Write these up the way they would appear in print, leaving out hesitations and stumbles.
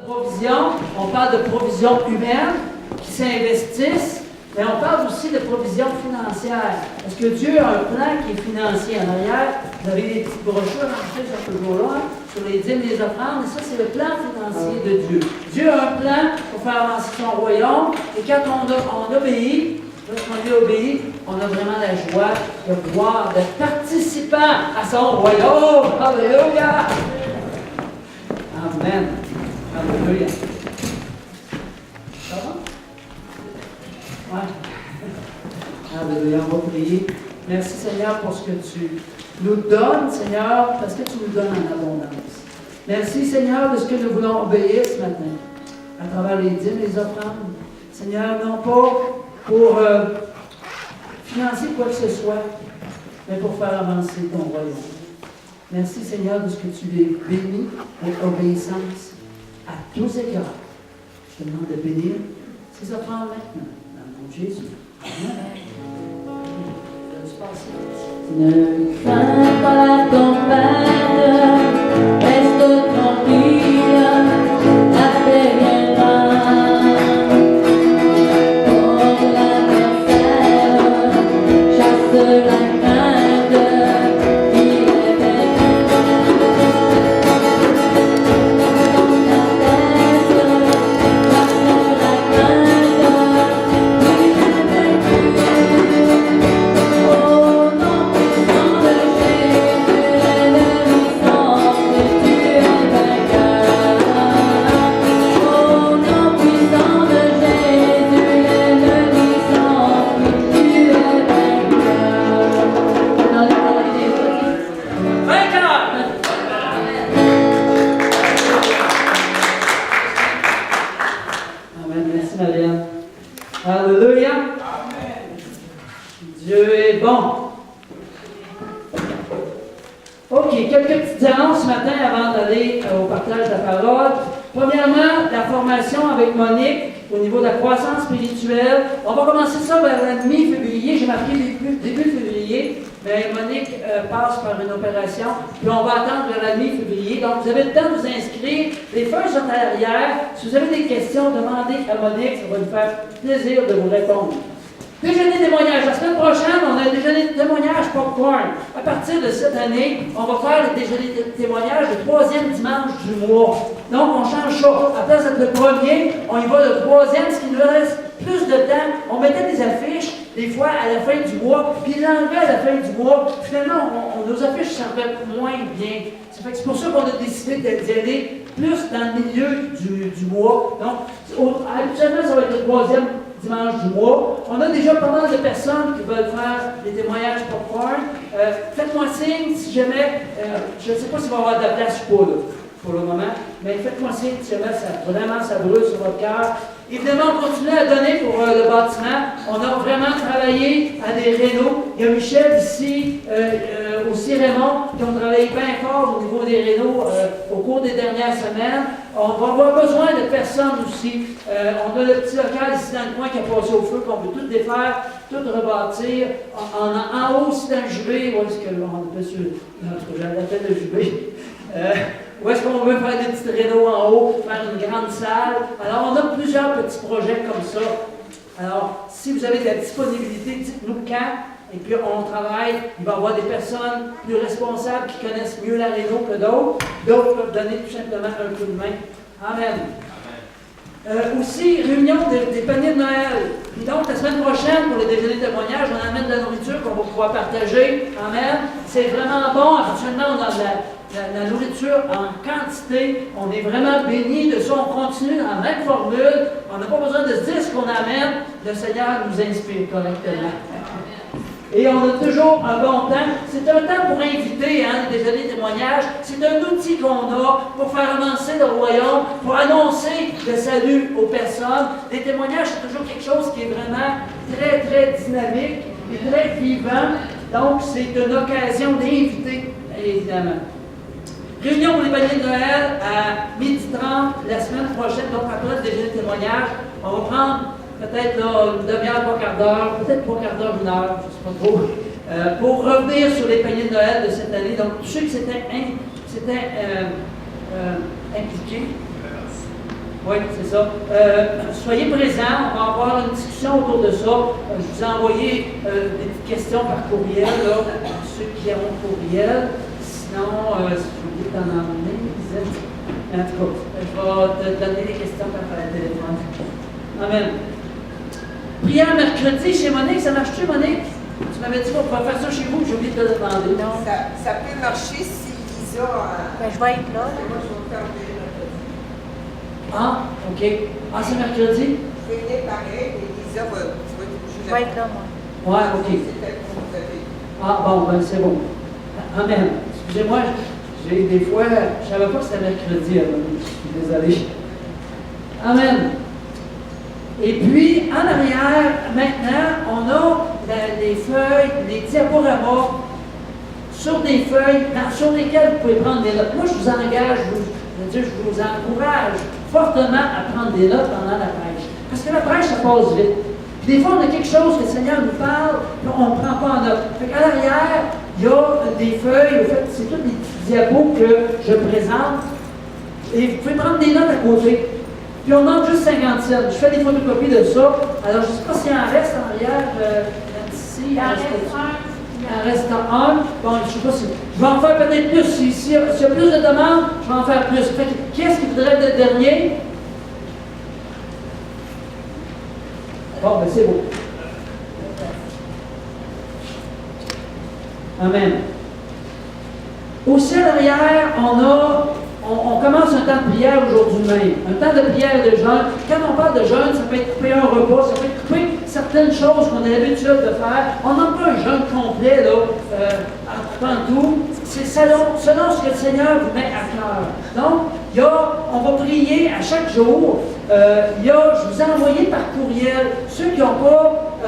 Provision, on parle de provision humaine qui s'investissent, mais on parle aussi de provision financière. Parce que Dieu a un plan qui est financier en arrière. Vous avez des petites brochures ajoutées sur ce jour-là, sur les dîmes et les offrandes, et ça, c'est le plan financier de Dieu. Dieu a un plan pour faire avancer son royaume, et quand on obéit, lorsqu'on lui obéit, on a vraiment la joie de pouvoir être participant à son royaume. Alléluia! Amen. Alléluia. Ça va? Ouais. Alléluia. On va prier. Merci Seigneur pour ce que tu nous donnes, Seigneur, parce que tu nous donnes en abondance. Merci Seigneur de ce que nous voulons obéir ce matin, à travers les dîmes et les offrandes. Seigneur, non pas pour financer quoi que ce soit, mais pour faire avancer ton royaume. Merci Seigneur de ce que tu les bénis pour obéissance à tous égards. Je te demande de bénir ces offrandes maintenant, dans le nom de Jésus. Amen. Ne crains pas ton Père, reste tranquille, la paix viendra. Pour l'adversaire, chasse la crainte, il est vaincu. Dans ta tête, chasse la crainte, il est vaincu. Oh non, puissant de Jésus, l'ennemi semble que tu es vainqueur. Oh non, puissant de Jésus, l'ennemi semble que tu es vainqueur. Dans les paroles des autres. Vainqueur! Amen. Merci, Marianne. Alléluia. Dieu est bon. OK, quelques petites annonces ce matin avant d'aller au partage de la parole. Premièrement, la formation avec Monique au niveau de la croissance spirituelle. On va commencer ça vers la mi-février. J'ai marqué début février, mais Monique passe par une opération, puis on va attendre vers la mi-février. Donc, vous avez le temps de vous inscrire. Les feuilles sont à l'arrière. Si vous avez des questions, demandez à Monique. Ça va nous faire plaisir de vous répondre. Déjeuner témoignage. La semaine prochaine, on a un déjeuner témoignage popcorn. À partir de cette année, on va faire le déjeuner témoignage le troisième dimanche du mois. Donc, on change ça. À la place d'être le premier, on y va le troisième, ce qui nous reste plus de temps. On mettait des affiches, des fois, à la fin du mois, puis l'enlever à la fin du mois. Finalement, nos affiches servaient moins bien. C'est pour ça qu'on a décidé d'y aller plus dans le milieu du mois. Donc, habituellement, ça va être le troisième dimanche du mois. On a déjà pas mal de personnes qui veulent faire des témoignages popcorn. Faites-moi signe si jamais, je ne sais pas s'il va y avoir de la place ou pas là, pour le moment, mais faites-moi signe si jamais ça brûle sur votre cœur. Évidemment, on continue à donner pour le bâtiment. On a vraiment travaillé à des rénaux. Il y a Michel ici, aussi Raymond, qui ont travaillé bien fort au niveau des rénaux au cours des dernières semaines. On va avoir besoin de personnes aussi. On a le petit local ici dans le coin qui a passé au feu, qu'on peut tout défaire, tout rebâtir. En haut, aussi dans le jubé, où est-ce que on appelle ça? J'appelle le jubé. Où est-ce qu'on veut faire des petites rénaux en haut, faire une grande salle? Alors, on a plusieurs petits projets comme ça. Alors, si vous avez de la disponibilité, dites-nous quand. Et puis, on travaille. Il va y avoir des personnes plus responsables qui connaissent mieux la réno que d'autres. D'autres peuvent donner tout simplement un coup de main. Amen. Aussi, réunion des paniers de Noël. Et donc, la semaine prochaine, pour le déjeuner témoignage, on amène de la nourriture qu'on va pouvoir partager. Amen. C'est vraiment bon. Habituellement, on a la nourriture en quantité. On est vraiment bénis de ça. On continue dans la même formule. On n'a pas besoin de se dire ce qu'on amène. Le Seigneur nous inspire correctement. Et on a toujours un bon temps. C'est un temps pour inviter, les déjeuners témoignages. C'est un outil qu'on a pour faire avancer le royaume, pour annoncer le salut aux personnes. Les témoignages, c'est toujours quelque chose qui est vraiment très, très dynamique et très vivant. Donc, c'est une occasion d'inviter, évidemment. Réunion pour les paniers de Noël à 12h30 la semaine prochaine. Donc, après le déjeuner témoignage, on va prendre peut-être une demi-heure, 3/4 d'heure, peut-être 3/4 d'heure, 1 heure, je ne sais pas trop, pour revenir sur les paniers de Noël de cette année. Donc, tous ceux qui s'étaient impliqués, Oui, c'est ça. Soyez présents, on va avoir une discussion autour de ça. Je vous ai envoyé des petites questions par courriel, là, ceux qui ont le courriel. Sinon, si j'ai oublié d'en emmener, en tout cas, je vais te donner les questions par téléphone. Amen. Prière mercredi chez Monique, ça marche-tu, Monique? Tu m'avais dit qu'on pouvait faire ça chez vous, j'ai oublié de te le demander. Non. Ça peut marcher si Lisa. Ben, je vais être là. Moi, je vais faire le mercredi. Ah, OK. Ah, c'est mercredi? Je vais venir pareil, mais Lisa va. Tu vas être obligée Je vais être là, moi. Ouais, OK. C'est elle qu'on vous avez. Ah, bon, ben c'est bon. Amen. Excusez-moi, j'ai des fois, je ne savais pas que c'était mercredi, alors, je suis désolé. Amen. Et puis, en arrière, maintenant, on a des feuilles, des diaporamas sur des feuilles sur lesquelles vous pouvez prendre des notes. Moi, je vous engage, je vous encourage fortement à prendre des notes pendant la prêche. Parce que la prêche, ça passe vite. Puis des fois, on a quelque chose que le Seigneur nous parle, puis on ne prend pas en note. Fait qu'à l'arrière, il y a des feuilles, en fait, c'est tous des petits diapos que je présente. Et vous pouvez prendre des notes à côté. Puis on manque juste 50 cents. Je fais des photocopies de ça. Alors, je ne sais pas s'il en reste en arrière. Ici, Il en reste il en reste un. Bon, je ne sais pas si. Je vais en faire peut-être plus. S'il y a plus de demandes, je vais en faire plus. Fait que, qui est-ce qui voudrait être le dernier? Bon, ben c'est beau. Amen. Aussi à l'arrière, on commence un temps de prière aujourd'hui même. Un temps de prière de jeûne. Quand on parle de jeûne, ça peut être couper un repas, ça peut être couper certaines choses qu'on a l'habitude de faire. On n'a pas un jeûne complet, là, en coupant tout. C'est selon ce que le Seigneur vous met à cœur. Donc, on va prier à chaque jour. Je vous ai envoyé par courriel. Ceux qui n'ont pas,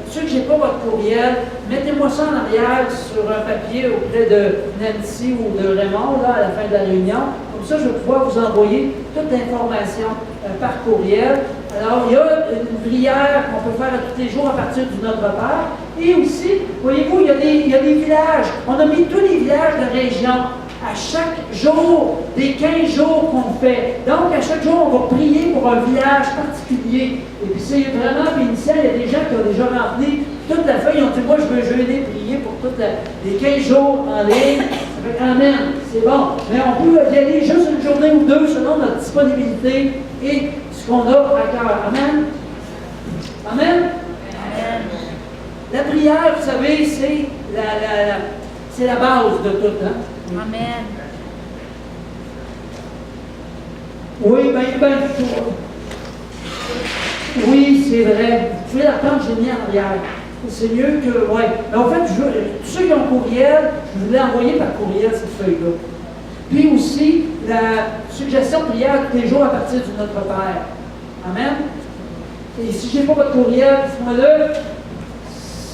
ceux qui n'ont pas votre courriel, mettez-moi ça en arrière sur un papier auprès de Nancy ou de Raymond là, à la fin de la réunion. Comme ça, je vais pouvoir vous envoyer toute l'information par courriel. Alors, il y a une prière qu'on peut faire à tous les jours à partir du Notre Père. Et aussi, voyez-vous, il y a des villages. On a mis tous les villages de région. À chaque jour, des 15 jours qu'on fait. Donc, à chaque jour, on va prier pour un village particulier. Et puis, c'est vraiment initial. Il y a des gens qui ont déjà rempli toute la feuille. Ils ont dit, moi, je veux jeûner, prier pour les 15 jours en ligne. Ça fait Amen. C'est bon. Mais on peut y aller juste une journée ou deux selon notre disponibilité et ce qu'on a à cœur. Amen. Amen. Amen. La prière, vous savez, c'est la base de tout. Hein? Amen. Oui, oui, c'est vrai. Vous pouvez la prendre, j'ai mis en arrière. C'est mieux que. Oui. Mais en fait, tous ceux qui ont courriel, je vous l'ai envoyé par courriel, cette feuille-là. Puis aussi, la suggestion de prière tous les jours à partir du Notre Père. Amen. Et si je n'ai pas votre courriel, dites-moi-le.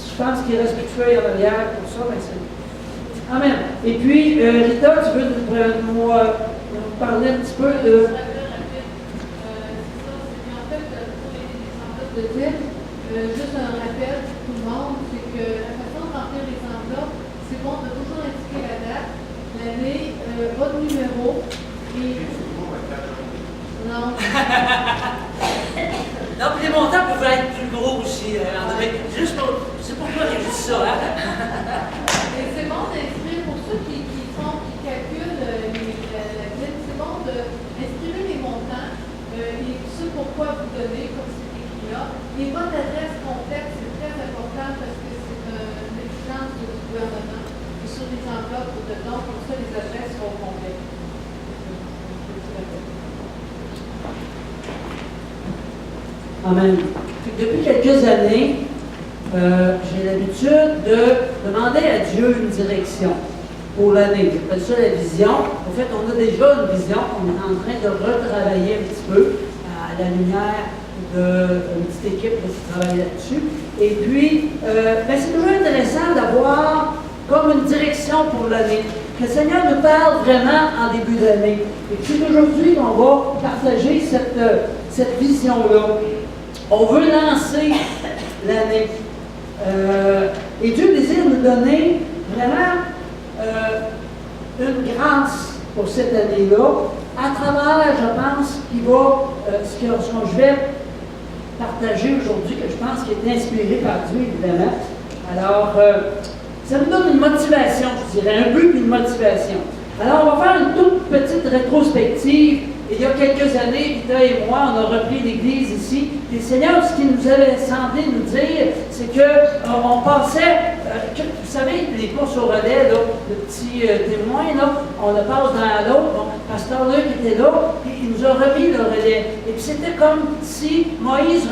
Je pense qu'il reste plus de feuilles en arrière pour ça, mais c'est. Amen. Et puis, Rita, tu veux nous parler un petit peu de. Juste un rappel pour tout le monde, c'est que la façon de remplir les enveloppes, c'est bon de toujours indiquer la date, l'année, votre numéro et. Non. Non, puis les montants peuvent être plus gros aussi. Juste pour. C'est pourquoi j'ai dit ça, hein? Et c'est bon d'inscrire pour ceux qui calculent la dette, c'est bon d'inscrire les montants et ce pourquoi vous donnez, comme c'est écrit là. Et votre adresse complète, c'est très important parce que c'est une exigence du gouvernement. Et sur les enveloppes de dons, comme ça, les adresses seront complètes. Amen. Depuis quelques années, j'ai l'habitude de demander à Dieu une direction pour l'année. J'appelle ça la vision. En fait, on a déjà une vision. On est en train de retravailler un petit peu à la lumière d'une petite équipe qui travaille là-dessus. Et puis, c'est toujours intéressant d'avoir comme une direction pour l'année. Que le Seigneur nous parle vraiment en début d'année. Et puis aujourd'hui qu'on va partager cette vision-là. On veut lancer l'année. Et Dieu désire nous donner vraiment une grâce pour cette année-là, à travers, je pense, qu'il va ce que je vais partager aujourd'hui, que je pense qui est inspiré par Dieu, évidemment. Alors, ça nous donne une motivation, je dirais, un but et une motivation. Alors, on va faire une toute petite rétrospective. Il y a quelques années, Vita et moi, on a repris l'Église ici. Et le Seigneur, ce qu'il nous avait semblé nous dire, c'est qu'on passait, vous savez, les courses au relais, là, le petit témoin, là, on le passe dans l'autre. Bon, pasteur Luc était là, puis il nous a remis le relais. Et puis c'était comme si Moïse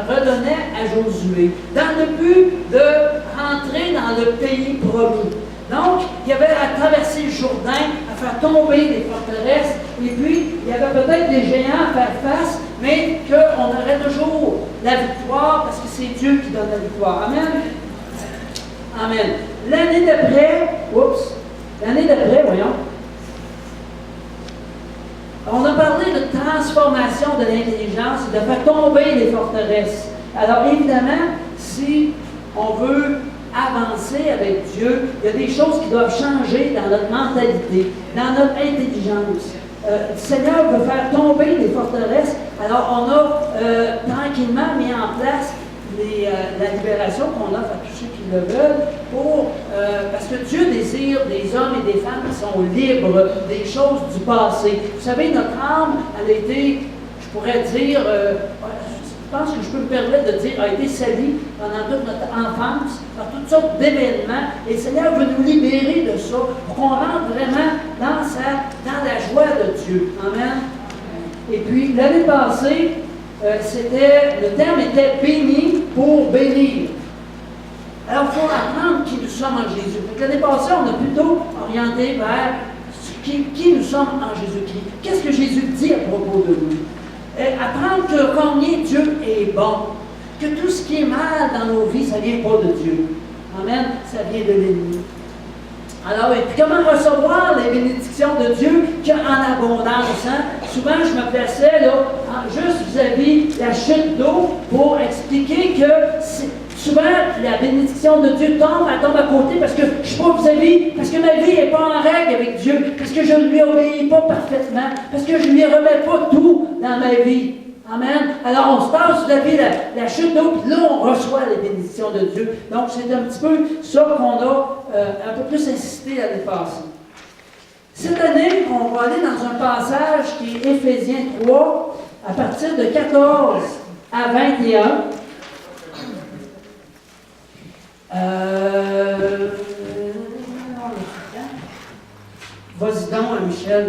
redonnait à Josué, dans le but de rentrer dans le pays promis. Donc, il y avait à traverser le Jourdain, à faire tomber les forteresses, et puis il y avait peut-être des géants à faire face, mais qu'on aurait toujours la victoire, parce que c'est Dieu qui donne la victoire. Amen? Amen. L'année d'après, voyons, on a parlé de transformation de l'intelligence et de faire tomber les forteresses. Alors évidemment, si on veut avancer avec Dieu, il y a des choses qui doivent changer dans notre mentalité, dans notre intelligence. Le Seigneur veut faire tomber les forteresses. Alors, on a tranquillement mis en place la libération qu'on offre à tous ceux qui le veulent, parce que Dieu désire des hommes et des femmes qui sont libres des choses du passé. Vous savez, notre âme, elle a été, je pourrais dire, je pense que je peux me permettre de dire, a été salie pendant toute notre enfance, par toutes sortes d'événements. Et le Seigneur veut nous libérer de ça pour qu'on rentre vraiment dans la joie de Dieu. Amen. Et puis, l'année passée, le terme était béni pour bénir. Alors, il faut apprendre qui nous sommes en Jésus. L'année passée, on a plutôt orienté vers qui nous sommes en Jésus-Christ. Qu'est-ce que Jésus dit à propos de nous? Apprendre que combien Dieu est bon, que tout ce qui est mal dans nos vies, ça ne vient pas de Dieu. Amen, ça vient de l'ennemi. Alors, et puis comment recevoir les bénédictions de Dieu qu'en abondance? Hein? Souvent, je me plaçais là, juste vis-à-vis la chute d'eau pour expliquer que souvent, la bénédiction de Dieu tombe, elle tombe à côté parce que je ne suis pas vis-à-vis, parce que ma vie n'est pas en règle avec Dieu, parce que je ne lui obéis pas parfaitement, parce que je ne lui remets pas tout dans ma vie. Amen. Alors, on se passe vis-à-vis la chute d'eau, puis là, on reçoit les bénédictions de Dieu. Donc, c'est un petit peu ça qu'on a un peu plus insisté l'année passée. Cette année, on va aller dans un passage qui est Éphésiens 3, à partir de 14 à 21. Vas-y donc, Michel.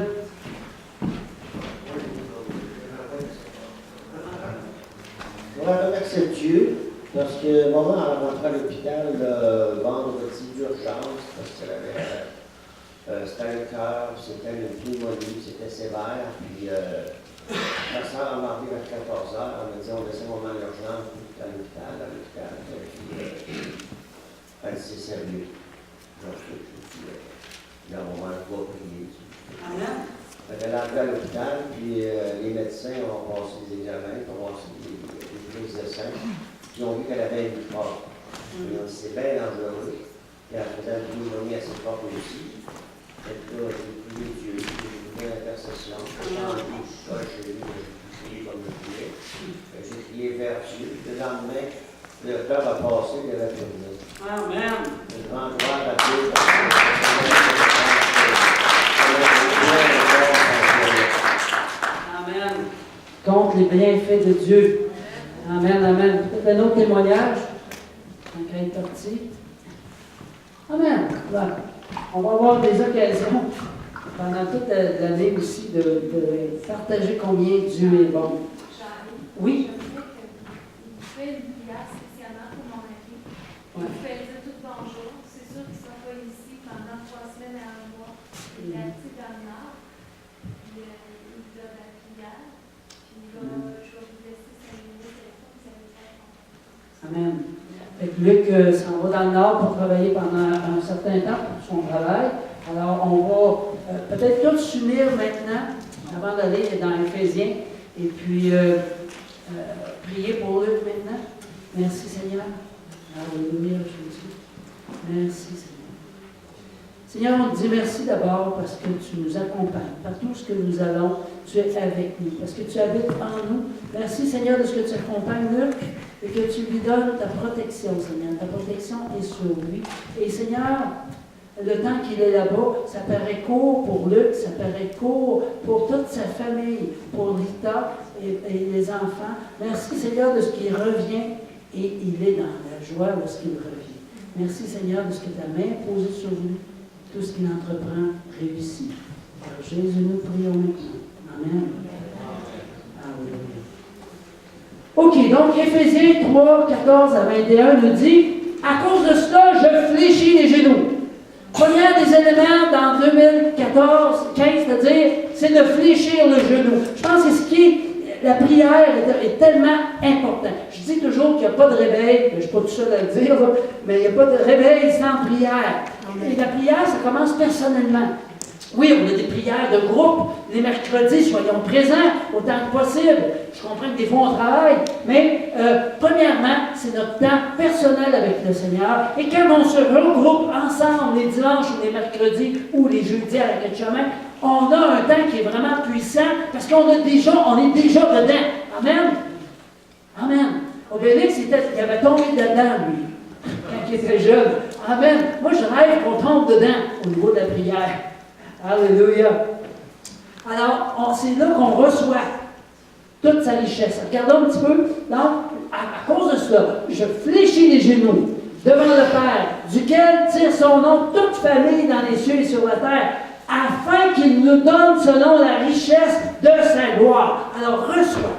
Je voudrais remercier Dieu parce que maman a rentré à l'hôpital vendredi d'urgence parce qu'elle avait c'était un cœur, c'était une pneumonie, c'était sévère. Puis ma soeur m'a appelé vers 14h, elle m'a dit on laissait maman à l'urgence à l'hôpital. Puis elle dit c'est sérieux. Donc là, maman va prier. Amen. Elle est entrée à l'hôpital, puis les médecins ont passé des examens pour voir si des prises de sang, puis ils ont vu qu'elle avait une forte. Ils ont dit c'est bien dangereux, puis elle faisait une pneumonie assez forte aussi. Et puis là, j'ai prié Dieu, j'ai prié l'intercession, j'ai changé tout ça, j'ai prié comme je voulais, j'ai prié vers Dieu. Le lendemain, le cœur a passé, il avait terminé. Amen. Je rends gloire à Dieu. Amen. Contre les bienfaits de Dieu. Amen, amen. Peut-être un autre témoignage. Quand il est parti. Amen. Voilà. On va avoir des occasions pendant toute l'année aussi de partager combien Dieu est bon. Oui. Je fais une prière spécialement pour mon mari. Ouais. Je fais dire tout bonjour. C'est sûr qu'ils ne sont pas ici pendant 3 semaines à un mois. Il est assis dans le nord. Puis il donne la prière. Puis je vais vous laisser 5 minutes avec ça. Vous allez faire confiance. Amen. Fait que Luc s'en va dans le Nord pour travailler pendant un certain temps pour son travail. Alors, on va peut-être tous s'unir maintenant, avant d'aller dans Éphésiens, et puis prier pour Luc maintenant. Merci Seigneur. Alléluia, Jésus. Merci Seigneur. Seigneur, on te dit merci d'abord parce que tu nous accompagnes. Par tout ce que nous allons, tu es avec nous, parce que tu habites en nous. Merci, Seigneur, de ce que tu accompagnes Luc et que tu lui donnes ta protection, Seigneur. Ta protection est sur lui. Et Seigneur, le temps qu'il est là-bas, ça paraît court pour Luc, ça paraît court pour toute sa famille, pour Rita et les enfants. Merci, Seigneur, de ce qu'il revient et il est dans la joie lorsqu'il revient. Merci, Seigneur, de ce que ta main est posée sur lui. Tout ce qu'il entreprend réussit. Par Jésus, nous prions maintenant. Amen. Alléluia. OK, donc Éphésiens 3, 14 à 21 nous dit « À cause de cela, je fléchis les genoux. » Premier des éléments dans 2014, 15, c'est-à-dire, c'est de fléchir le genou. Je pense que la prière est tellement importante. Je dis toujours qu'il n'y a pas de réveil, je ne suis pas tout seul à le dire, là, mais il n'y a pas de réveil sans prière. Et la prière, ça commence personnellement. Oui, on a des prières de groupe. Les mercredis, soyons présents autant que possible. Je comprends que des fois on travaille, mais premièrement, c'est notre temps personnel avec le Seigneur. Et quand on se regroupe ensemble les dimanches ou les mercredis ou les jeudis à la quête de chemin, on a un temps qui est vraiment puissant parce qu'on est déjà dedans. Amen. Amen. Obélix, il avait tombé dedans, lui, quand il était jeune. Amen. Moi, je rêve qu'on tombe dedans au niveau de la prière. Alléluia. Alors, c'est là qu'on reçoit toute sa richesse. Regardons un petit peu. Donc, à cause de cela, je fléchis les genoux devant le Père, duquel tire son nom toute famille dans les cieux et sur la terre, afin qu'il nous donne selon la richesse de sa gloire. Alors, reçois.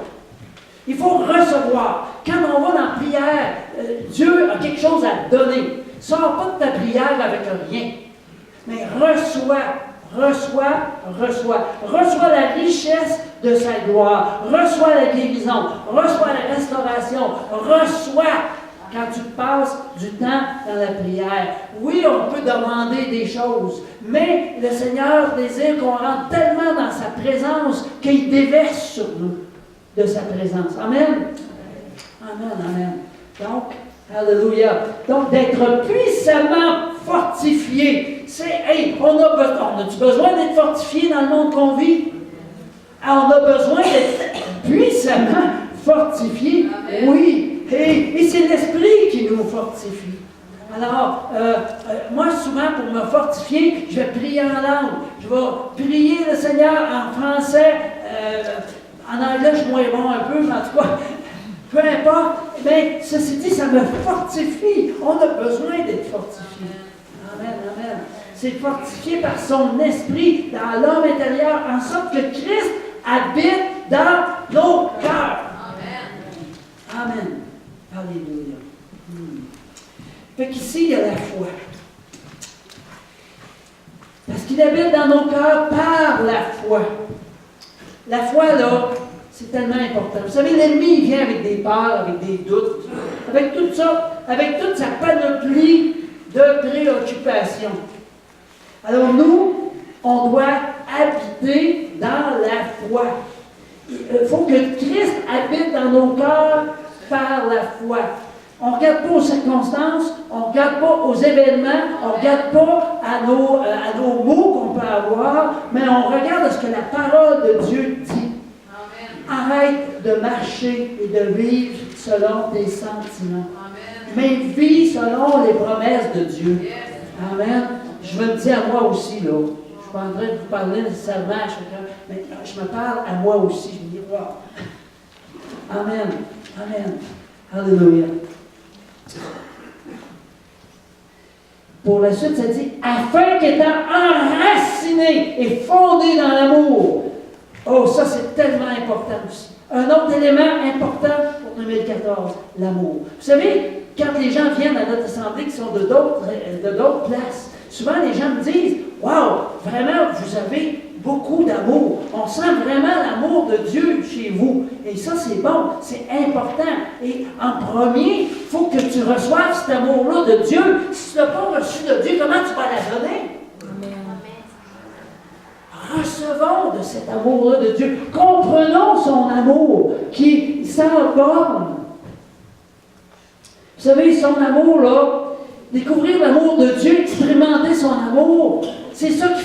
Il faut recevoir. Quand on va dans la prière, Dieu a quelque chose à donner. Sors pas de ta prière avec rien. Mais reçois la richesse de sa gloire, reçois la guérison, reçois la restauration, reçois quand tu passes du temps dans la prière. Oui, on peut demander des choses, mais le Seigneur désire qu'on rentre tellement dans sa présence qu'il déverse sur nous de sa présence. Amen. Amen, amen. Donc, alléluia. Donc, d'être puissamment fortifié. On a-tu besoin d'être fortifié dans le monde qu'on vit? On a besoin d'être puissamment fortifié. Amen. Oui. Et c'est l'Esprit qui nous fortifie. Alors, moi, souvent, pour me fortifier, je vais prier en langue. Je vais prier le Seigneur en français. En anglais, je suis moins bon un peu, mais en tout cas, peu importe. Mais ceci dit, ça me fortifie. On a besoin d'être fortifié. Amen, amen. C'est fortifié par son esprit dans l'homme intérieur, en sorte que Christ habite dans nos cœurs. Amen. Amen. Alléluia. Fait qu'ici, il y a la foi. Parce qu'il habite dans nos cœurs par la foi. La foi, là, c'est tellement important. Vous savez, l'ennemi, il vient avec des peurs, avec des doutes, avec tout ça, avec toute sa panoplie de préoccupations. Alors nous, on doit habiter dans la foi. Il faut que Christ habite dans nos cœurs par la foi. On ne regarde pas aux circonstances, on ne regarde pas aux événements, on ne regarde pas à nos mots qu'on peut avoir, mais on regarde ce que la parole de Dieu dit. Amen. Arrête de marcher et de vivre selon tes sentiments. Amen. Mais vis selon les promesses de Dieu. Yes. Amen. Je me dis à moi aussi, là. Je ne suis pas en train de vous parler nécessairement à chacun, mais je me parle à moi aussi. Je me dis, wow. Amen. Amen. Alléluia. Pour la suite, ça dit, afin qu'étant enraciné et fondé dans l'amour. Oh, ça c'est tellement important aussi. Un autre élément important pour 2014, l'amour. Vous savez, quand les gens viennent à notre assemblée qui sont de d'autres places, souvent les gens me disent, wow, vraiment, vous avez beaucoup d'amour. On sent vraiment l'amour de Dieu chez vous. Et ça, c'est bon, c'est important. Et en premier, il faut que tu reçoives cet amour-là de Dieu. Si tu ne l'as pas reçu de Dieu, comment tu vas la donner? Amen. Recevons de cet amour-là de Dieu. Comprenons son amour qui sans borne. Vous savez, son amour, là, découvrir l'amour de Dieu, expérimenter son amour,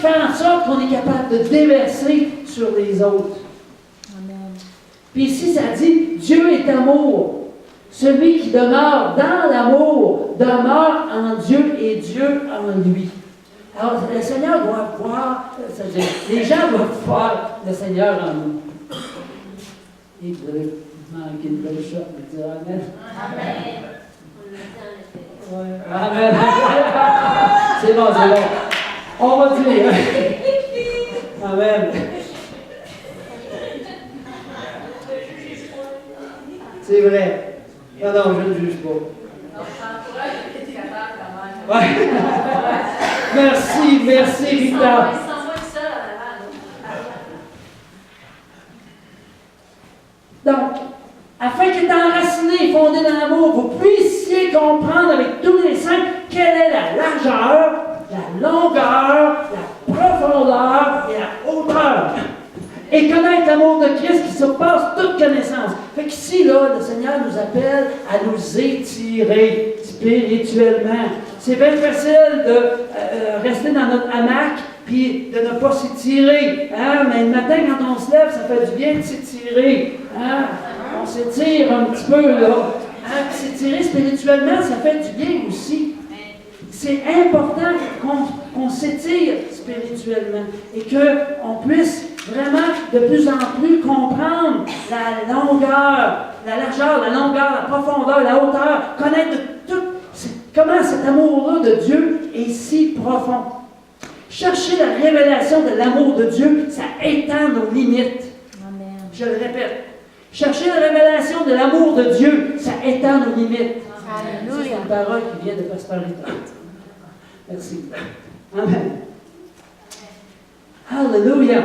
fait en sorte qu'on est capable de déverser sur les autres. Amen. Puis ici, ça dit, Dieu est amour. Celui qui demeure dans l'amour demeure en Dieu et Dieu en lui. Alors, le Seigneur doit voir, c'est-à-dire, les gens doivent voir le Seigneur en nous. Et vous avez manqué une belle shot, mais dire Amen. Ouais. Amen. C'est bon, c'est bon. On va dire. Amen. C'est vrai. Non, non, je ne juge pas. Ouais. Merci, Victor. Donc, afin qu'étant enraciné et fondé dans l'amour, vous puissiez comprendre avec tous les saints quelle est la largeur, la longueur, la profondeur et la hauteur. Et connaître l'amour de Christ qui surpasse toute connaissance. Fait qu'ici, là, le Seigneur nous appelle à nous étirer spirituellement. C'est bien facile de rester dans notre hamac puis de ne pas s'étirer. Hein? Mais le matin, quand on se lève, ça fait du bien de s'étirer. Hein? On s'étire un petit peu, là. Hein? S'étirer spirituellement, ça fait du bien aussi. C'est important qu'on s'étire spirituellement et qu'on puisse vraiment de plus en plus comprendre la longueur, la largeur, la longueur, la profondeur, la hauteur, connaître tout, comment cet amour-là de Dieu est si profond. Chercher la révélation de l'amour de Dieu, ça étend nos limites. Amen. Je le répète. Chercher la révélation de l'amour de Dieu, ça étend nos limites. Alléluia. C'est une parole qui vient de Pasteur Rita. Merci. Amen. Alléluia.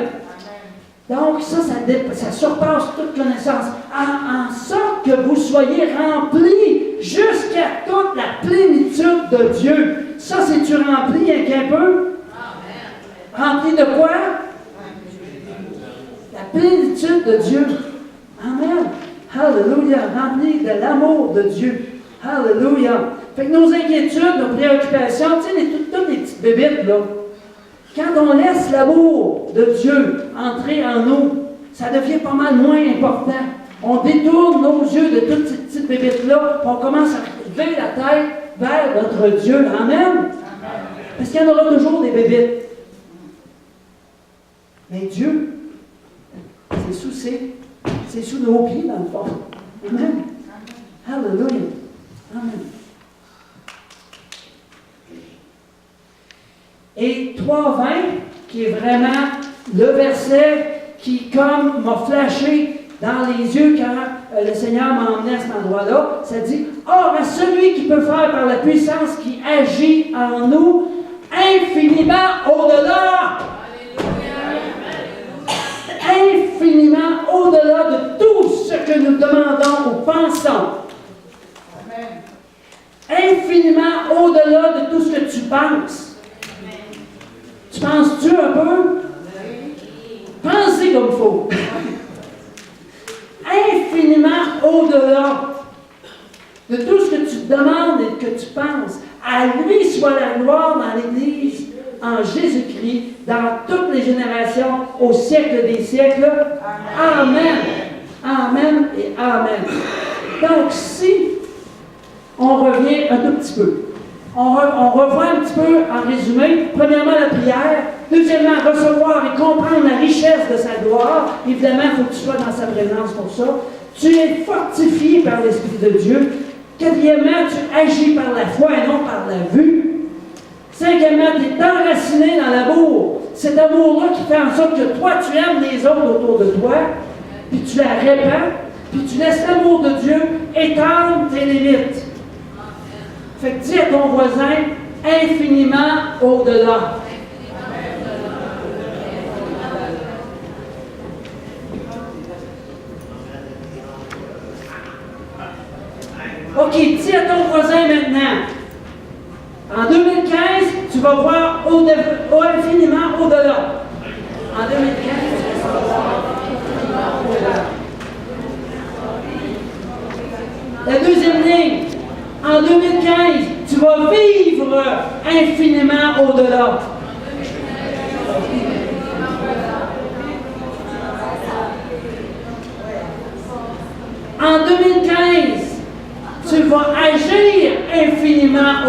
Donc, ça surpasse toute connaissance. En sorte que vous soyez remplis jusqu'à toute la plénitude de Dieu. Ça, c'est-tu rempli avec un peu? Rempli de quoi? La plénitude de Dieu. Amen. Alléluia. Rempli de l'amour de Dieu. Alléluia. Fait que nos inquiétudes, nos préoccupations, tu sais, toutes les petites bébites, là. Quand on laisse l'amour de Dieu entrer en nous, ça devient pas mal moins important. On détourne nos yeux de toutes ces petites bébites-là, puis on commence à lever la tête vers notre Dieu. Amen. Parce qu'il y en aura toujours des bébites. Mais Dieu, c'est sous nos pieds, dans le fond. Amen. Alléluia. Amen. Et 3:20, qui est vraiment le verset qui, comme m'a flashé dans les yeux quand le Seigneur m'a emmené à cet endroit-là, ça dit « Or, à celui qui peut faire par la puissance qui agit en nous, infiniment au-delà, infiniment au-delà de tout ce que nous demandons ou pensons. Infiniment au-delà de tout ce que tu penses. Tu penses-tu un peu? Pensez comme il faut. Infiniment au-delà de tout ce que tu demandes et que tu penses. À lui soit la gloire dans l'Église, en Jésus-Christ, dans toutes les générations, au siècle des siècles. Amen. Amen et Amen. Donc, si on revient un tout petit peu, on revoit un petit peu en résumé, premièrement la prière, deuxièmement recevoir et comprendre la richesse de sa gloire. Évidemment, il faut que tu sois dans sa présence pour ça. Tu es fortifié par l'Esprit de Dieu. Quatrièmement, tu agis par la foi et non par la vue. Cinquièmement, tu es enraciné dans l'amour. Cet amour-là qui fait en sorte que toi, tu aimes les autres autour de toi, puis tu la répands, puis tu laisses l'amour de Dieu étendre tes limites. Fait que dis à ton voisin, infiniment au-delà. OK, dis à ton voisin maintenant. En 2015, tu vas voir infiniment au-delà. En 2015, tu vas voir infiniment au-delà. La deuxième ligne. En 2015, tu vas vivre infiniment au-delà.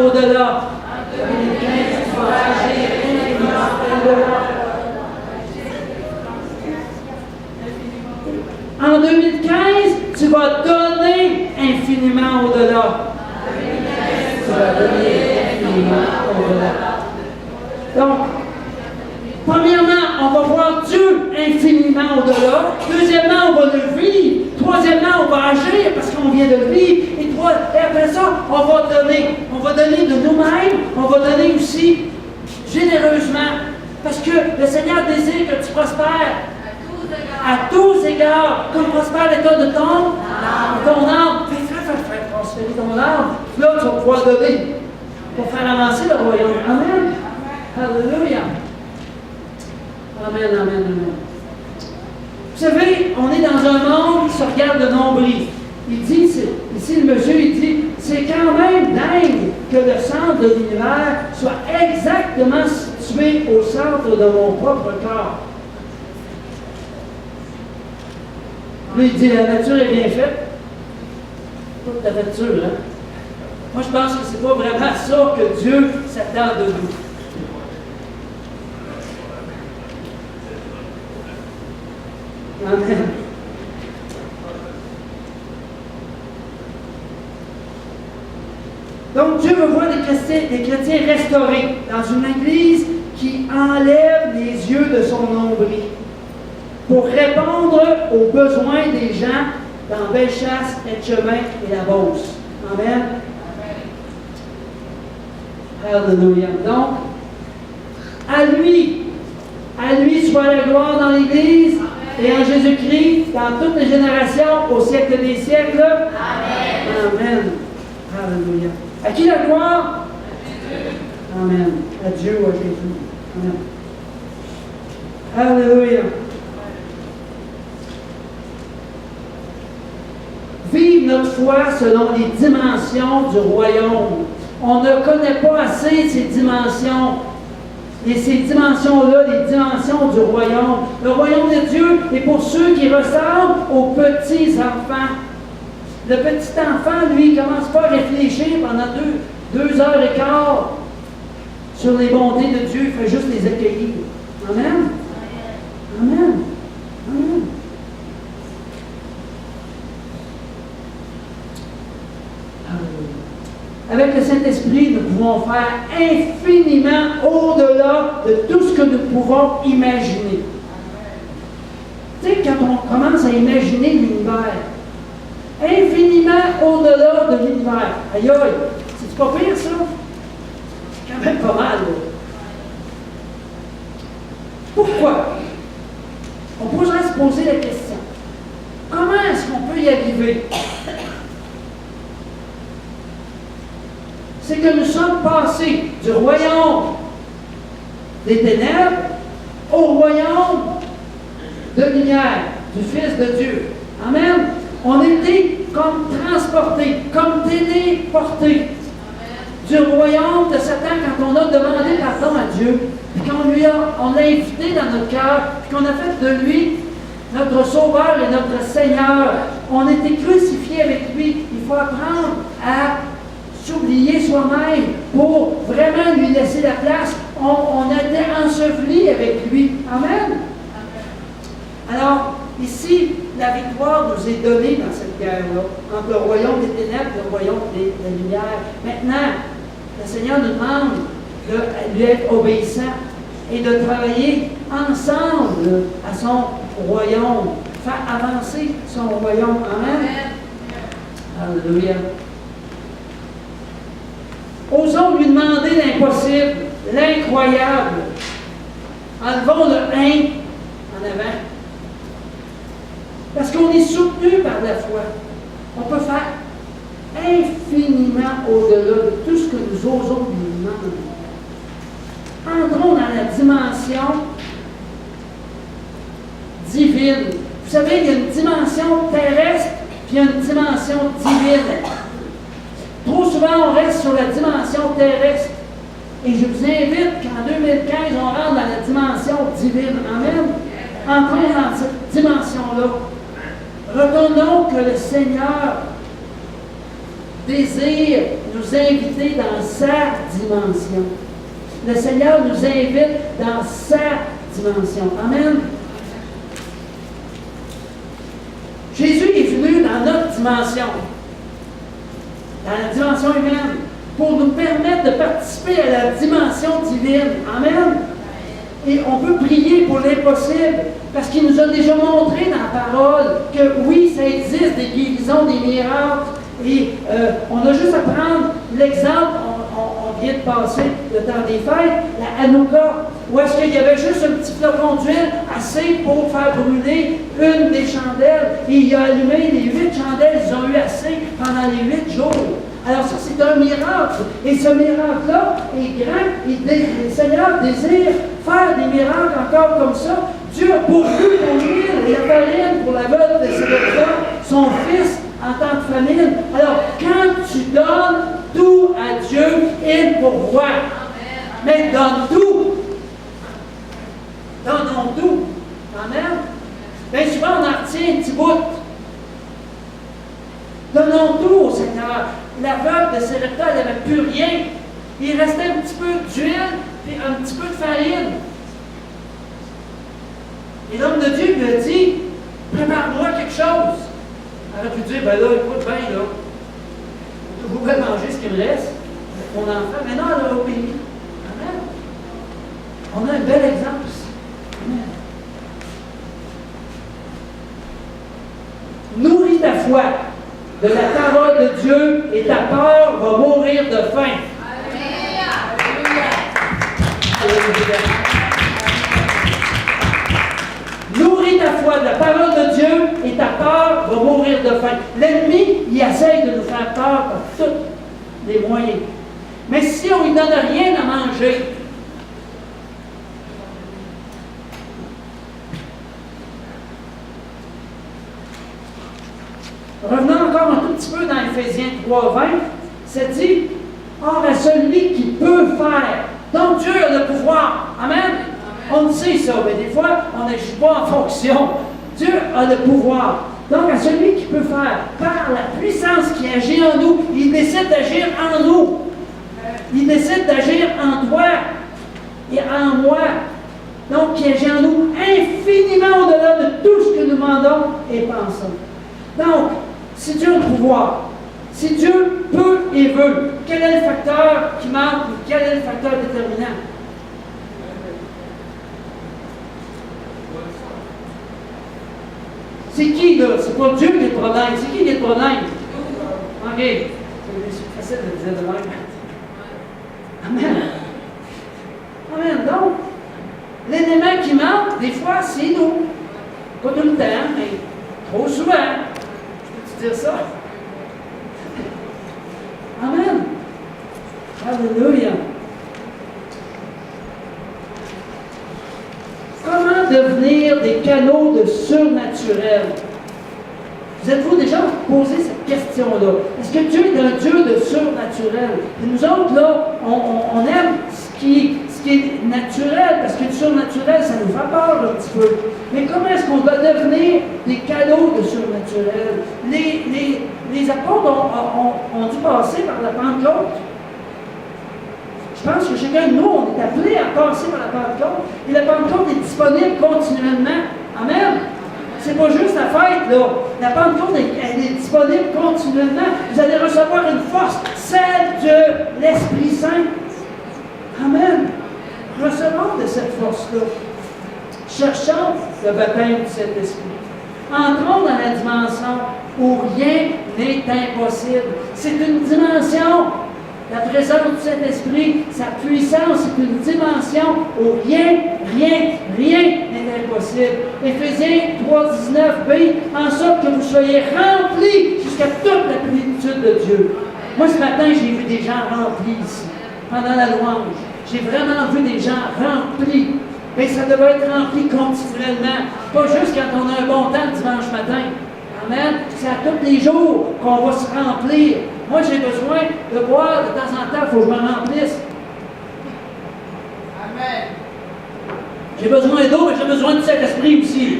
au-delà. En 2015, tu vas agir infiniment au-delà. En 2015, tu vas donner infiniment au-delà. Tu vas donner infiniment au-delà. Donc, premièrement, on va voir Dieu infiniment au-delà. Deuxièmement, on va le vivre. Troisièmement, on va agir parce qu'on vient de le vivre. Et après ça, on va donner. On va donner de nous-mêmes. On va donner aussi généreusement. Parce que le Seigneur désire que tu prospères à tous égards, comme prospère l'état de ton âme. Fais prospérer ton âme. Là, tu vas pouvoir donner pour faire avancer le royaume. Amen. Alléluia. Amen, amen, amen. Vous savez, on est dans un monde qui se regarde de nombril. Il dit, ici le monsieur, il dit, c'est quand même dingue que le centre de l'univers soit exactement situé au centre de mon propre corps. Lui, il dit, la nature est bien faite. Toute la nature, hein? Moi, je pense que c'est pas vraiment ça que Dieu s'attend de nous. Amen. Donc, Dieu veut voir des chrétiens restaurés dans une église qui enlève les yeux de son nombril pour répondre aux besoins des gens dans Bellechasse, Etchemin et la Beauce. Amen. Alléluia. Donc, à lui soit la gloire dans l'Église et en Jésus-Christ, dans toutes les générations, au siècle des siècles. Amen. Amen. Alléluia. À qui la gloire? Amen. À Dieu ou à Jésus. Amen. Alléluia. Vive notre foi selon les dimensions du royaume. On ne connaît pas assez ces dimensions. Et ces dimensions-là, les dimensions du royaume. Le royaume de Dieu est pour ceux qui ressemblent aux petits enfants. Le petit enfant, lui, ne commence pas à réfléchir pendant deux heures et quart sur les bontés de Dieu. Il fait juste les accueillir. Amen. Amen. Amen. Avec le Saint-Esprit, nous pouvons faire infiniment au-delà de tout ce que nous pouvons imaginer. Tu sais, quand on commence à imaginer l'univers, infiniment au-delà de l'univers. Aïe aïe, c'est pas pire ça? C'est quand même pas mal. Là. Pourquoi? On pourrait se poser la question. Comment est-ce qu'on peut y arriver? C'est que nous sommes passés du royaume des ténèbres au royaume de lumière, du Fils de Dieu. Amen. On était comme transportés, comme téléportés du royaume de Satan quand on a demandé pardon à Dieu, puis qu'on l'a invité dans notre cœur, puis qu'on a fait de lui notre Sauveur et notre Seigneur. On a été crucifiés avec lui. Il faut apprendre à s'oublier soi-même pour vraiment lui laisser la place. On a été ensevelis avec lui. Amen. Alors, ici, la victoire nous est donnée dans cette guerre-là, entre le royaume des ténèbres et le royaume des lumières. Maintenant, le Seigneur nous demande de lui être obéissant et de travailler ensemble à son royaume, faire avancer son royaume. Amen. Alléluia. Osons lui demander l'impossible, l'incroyable. Enlevons le 1 en avant. Parce qu'on est soutenu par la foi. On peut faire infiniment au-delà de tout ce que nous osons lui demander. Entrons dans la dimension divine. Vous savez, il y a une dimension terrestre, puis il y a une dimension divine. Trop souvent, on reste sur la dimension terrestre. Et je vous invite qu'en 2015, on rentre dans la dimension divine. Amen. Entrons dans cette dimension-là. Retournons que le Seigneur désire nous inviter dans sa dimension. Le Seigneur nous invite dans sa dimension. Amen. Jésus est venu dans notre dimension, dans la dimension humaine, pour nous permettre de participer à la dimension divine. Amen. Et on peut prier pour l'impossible, parce qu'il nous a déjà montré dans la parole que oui, ça existe, des guérisons, des miracles. Et on a juste à prendre l'exemple, on vient de passer le temps des fêtes, la Hanouka, où est-ce qu'il y avait juste un petit flocon d'huile assez pour faire brûler une des chandelles, et il a allumé les 8 chandelles, ils ont eu assez pendant les 8 jours. Alors ça, c'est un miracle. Et ce miracle-là est grand, et le Seigneur désire faire des miracles encore comme ça. Dieu a pourvu pour l'huile et la farine pour la veuve de Sarepta, son fils, en tant que famine. Alors, quand tu donnes tout à Dieu, il pourvoit. Mais donne tout. Donnons tout. Amen. Bien souvent, on en retient un petit bout. Donnons tout au Seigneur. La veuve de Sarepta, elle n'avait plus rien. Il restait un petit peu d'huile et un petit peu de farine. Et l'homme de Dieu lui a dit, prépare-moi quelque chose. Elle aurait pu dire, ben là, écoute bien, là, vous pouvez manger ce qu'il me reste, mon enfant. Mais non, elle a obéi. Amen. On a un bel exemple ici. Amen. Nourris ta foi de la parole de Dieu et ta peur va mourir de faim. Alléluia. Alléluia. Nourris ta foi de la parole de Dieu et ta peur va mourir de faim. L'ennemi, il essaye de nous faire peur par tous les moyens. Mais si on ne lui donne rien à manger, revenons encore un tout petit peu dans Éphésiens 3:20, ça dit, or à celui qui peut faire. Donc Dieu a le pouvoir. Amen. On le sait ça, mais des fois, on n'agit pas en fonction. Dieu a le pouvoir. Donc, à celui qui peut faire, par la puissance qui agit en nous, il décide d'agir en nous. Il décide d'agir en toi et en moi. Donc, qui agit en nous infiniment au-delà de tout ce que nous demandons et pensons. Donc, si Dieu a le pouvoir, si Dieu peut et veut, quel est le facteur qui manque ou quel est le facteur déterminant? C'est qui, là? C'est pas Dieu qui a le problème. C'est qui a le problème? OK. C'est facile de dire de même. Amen. Amen. Donc, l'élément qui manque, des fois, c'est nous. Pas tout le temps, mais trop souvent. Je peux te dire ça? Amen. Alléluia. Comment devenir des canaux de surnaturel? Vous êtes-vous déjà posé cette question-là? Est-ce que Dieu est un Dieu de surnaturel? Et nous autres, là, on aime ce qui est naturel, parce que le surnaturel, ça nous fait peur un petit peu. Mais comment est-ce qu'on doit devenir des canaux de surnaturel? Les apôtres ont dû passer par la Pentecôte. Je pense que chacun de nous, on est appelé à passer par la Pentecôte. Et la Pentecôte est disponible continuellement. Amen. C'est pas juste la fête, là. La Pentecôte, elle est disponible continuellement. Vous allez recevoir une force, celle de l'Esprit Saint. Amen. Recevons de cette force-là. Cherchons le baptême du Saint-Esprit. Entrons dans la dimension où rien n'est impossible. C'est une dimension. La présence du Saint-Esprit, sa puissance, c'est une dimension où rien n'est impossible. Éphésiens 3:19b, en sorte que vous soyez remplis jusqu'à toute la plénitude de Dieu. Moi, ce matin, j'ai vu des gens remplis ici, pendant la louange. J'ai vraiment vu des gens remplis. Mais ça devrait être rempli continuellement, pas juste quand on a un bon temps le dimanche matin. Amen. C'est à tous les jours qu'on va se remplir. Moi, j'ai besoin de boire de temps en temps, il faut que je me remplisse. Amen. J'ai besoin d'eau, mais j'ai besoin du Saint-Esprit aussi.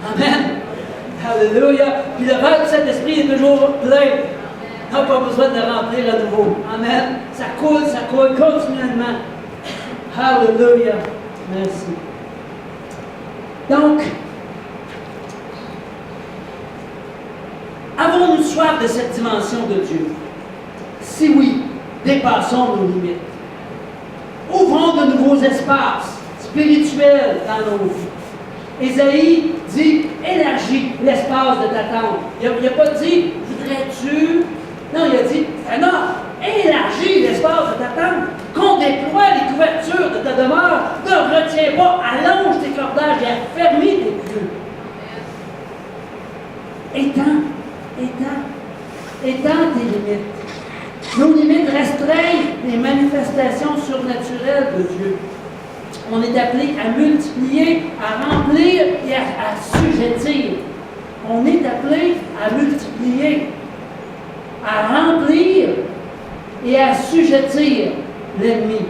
Amen. Alléluia. Puis le verre du Saint-Esprit est toujours plein. n'a pas besoin de le remplir à nouveau. Amen. Ça coule continuellement. Hallelujah. Merci. Donc, avons-nous soif de cette dimension de Dieu? Si oui, dépassons nos limites. Ouvrons de nouveaux espaces spirituels dans nos vies. Ésaïe dit, élargis l'espace de ta tente. Il n'a pas dit, voudrais-tu? Non, il a dit, non, élargis l'espace de ta tente. Qu'on déploie les couvertures de ta demeure. Ne retiens pas, allonge tes cordages et affermis tes pieux. Étends tes limites. Nos limites restreignent les manifestations surnaturelles de Dieu. On est appelé à multiplier, à remplir et à assujettir. On est appelé à multiplier, à remplir et à assujettir l'ennemi.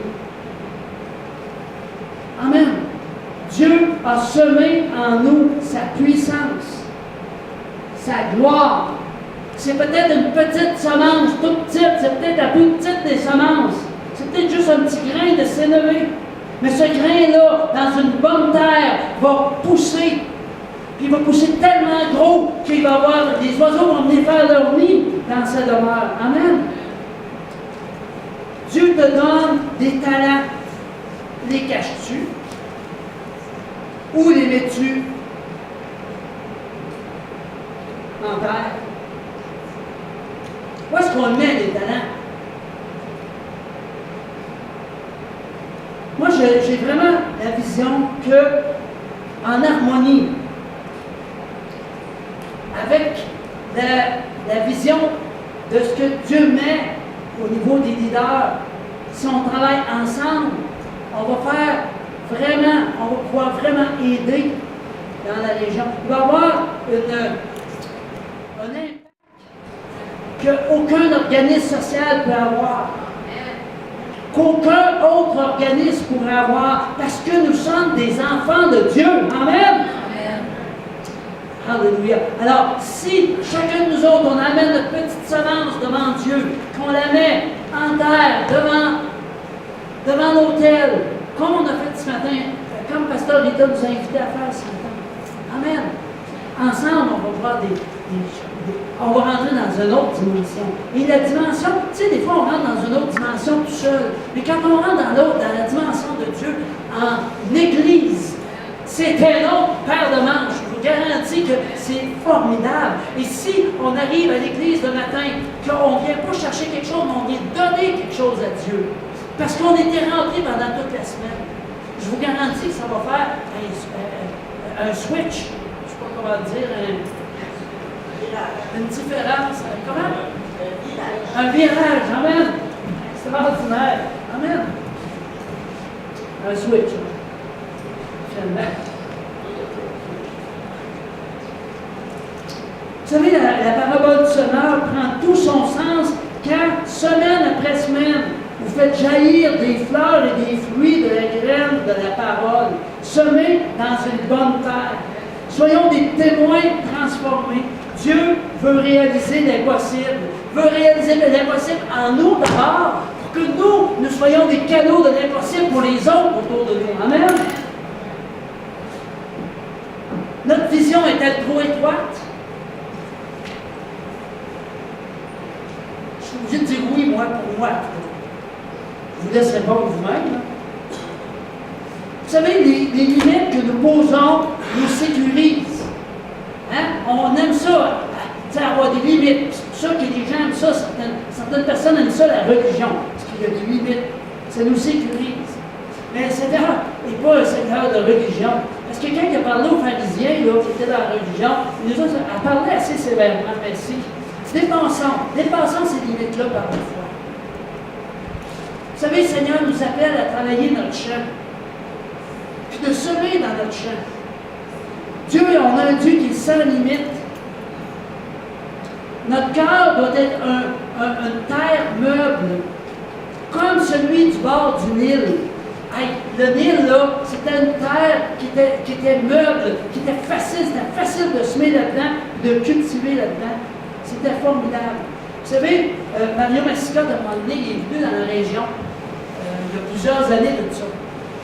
Amen. Dieu a semé en nous sa puissance, sa gloire. C'est peut-être une petite semence, toute petite, c'est peut-être la plus petite des semences. C'est peut-être juste un petit grain de sénévé. Mais ce grain-là, dans une bonne terre, va pousser. Puis il va pousser tellement gros qu'il va y avoir des oiseaux vont venir faire leur nid dans sa demeure. Amen. Dieu te donne des talents. Les caches-tu? Où les mets-tu? En terre. Où est-ce qu'on met les talents? Moi, j'ai vraiment la vision que, en harmonie avec la vision de ce que Dieu met au niveau des leaders, si on travaille ensemble, on va pouvoir vraiment aider dans la région. Il va y avoir un impact qu'aucun organisme social peut avoir. Qu'aucun autre organisme pourrait avoir, parce que nous sommes des enfants de Dieu. Amen. Alléluia. Alors, si chacun de nous autres, on amène notre petite semence devant Dieu, qu'on la met en terre, devant l'autel, comme on a fait ce matin, comme Pasteur Rita nous a invités à faire ce matin. Amen. Ensemble, on va voir on va rentrer dans une autre dimension. Et la dimension, tu sais, des fois, on rentre dans une autre dimension tout seul. Mais quand on rentre dans la dimension de Dieu, en Église, c'est un autre paire de manches. Je vous garantis que c'est formidable. Et si on arrive à l'Église le matin, qu'on ne vient pas chercher quelque chose, mais on vient donner quelque chose à Dieu, parce qu'on était rempli pendant toute la semaine, je vous garantis que ça va faire un switch. Je ne sais pas comment dire, une différence. Comment? Un virage. Amen. Extraordinaire. Amen. Un switch. Finalement. Vous savez, la parabole du semeur prend tout son sens quand, semaine après semaine, vous faites jaillir des fleurs et des fruits de la graine de la parole, semés dans une bonne terre. Soyons des témoins transformés. Dieu veut réaliser l'impossible, veut réaliser l'impossible en nous d'abord, pour que nous soyons des canaux de l'impossible pour les autres autour de nous. Amen. Notre vision est-elle trop étroite? Je suis obligé de dire oui, moi, pour moi. Je vous laisse répondre vous-même. Vous savez, les limites que nous posons nous sécurisent. Hein? On aime ça, avoir des limites. C'est pour ça que les gens aiment ça, certaines personnes aiment ça, la religion, parce qu'il y a des limites. Ça nous sécurise. Mais le Seigneur n'est pas un Seigneur de religion. Parce que quand il a parlé aux pharisiens, là, qui étaient dans la religion, il nous a parlé assez sévèrement, mais si. Dépassons ces limites-là par la foi. Vous savez, le Seigneur nous appelle à travailler notre champ, puis de semer dans notre champ. Dieu, on a un Dieu qui est sans limite. Notre cœur doit être une terre meuble, comme celui du bord du Nil. Hey, le Nil, là, c'était une terre qui était meuble, qui était facile. C'était facile de semer là-dedans, de cultiver là-dedans. C'était formidable. Vous savez, Mario Massicotte, à un moment donné, il est venu dans la région, il y a plusieurs années de ça.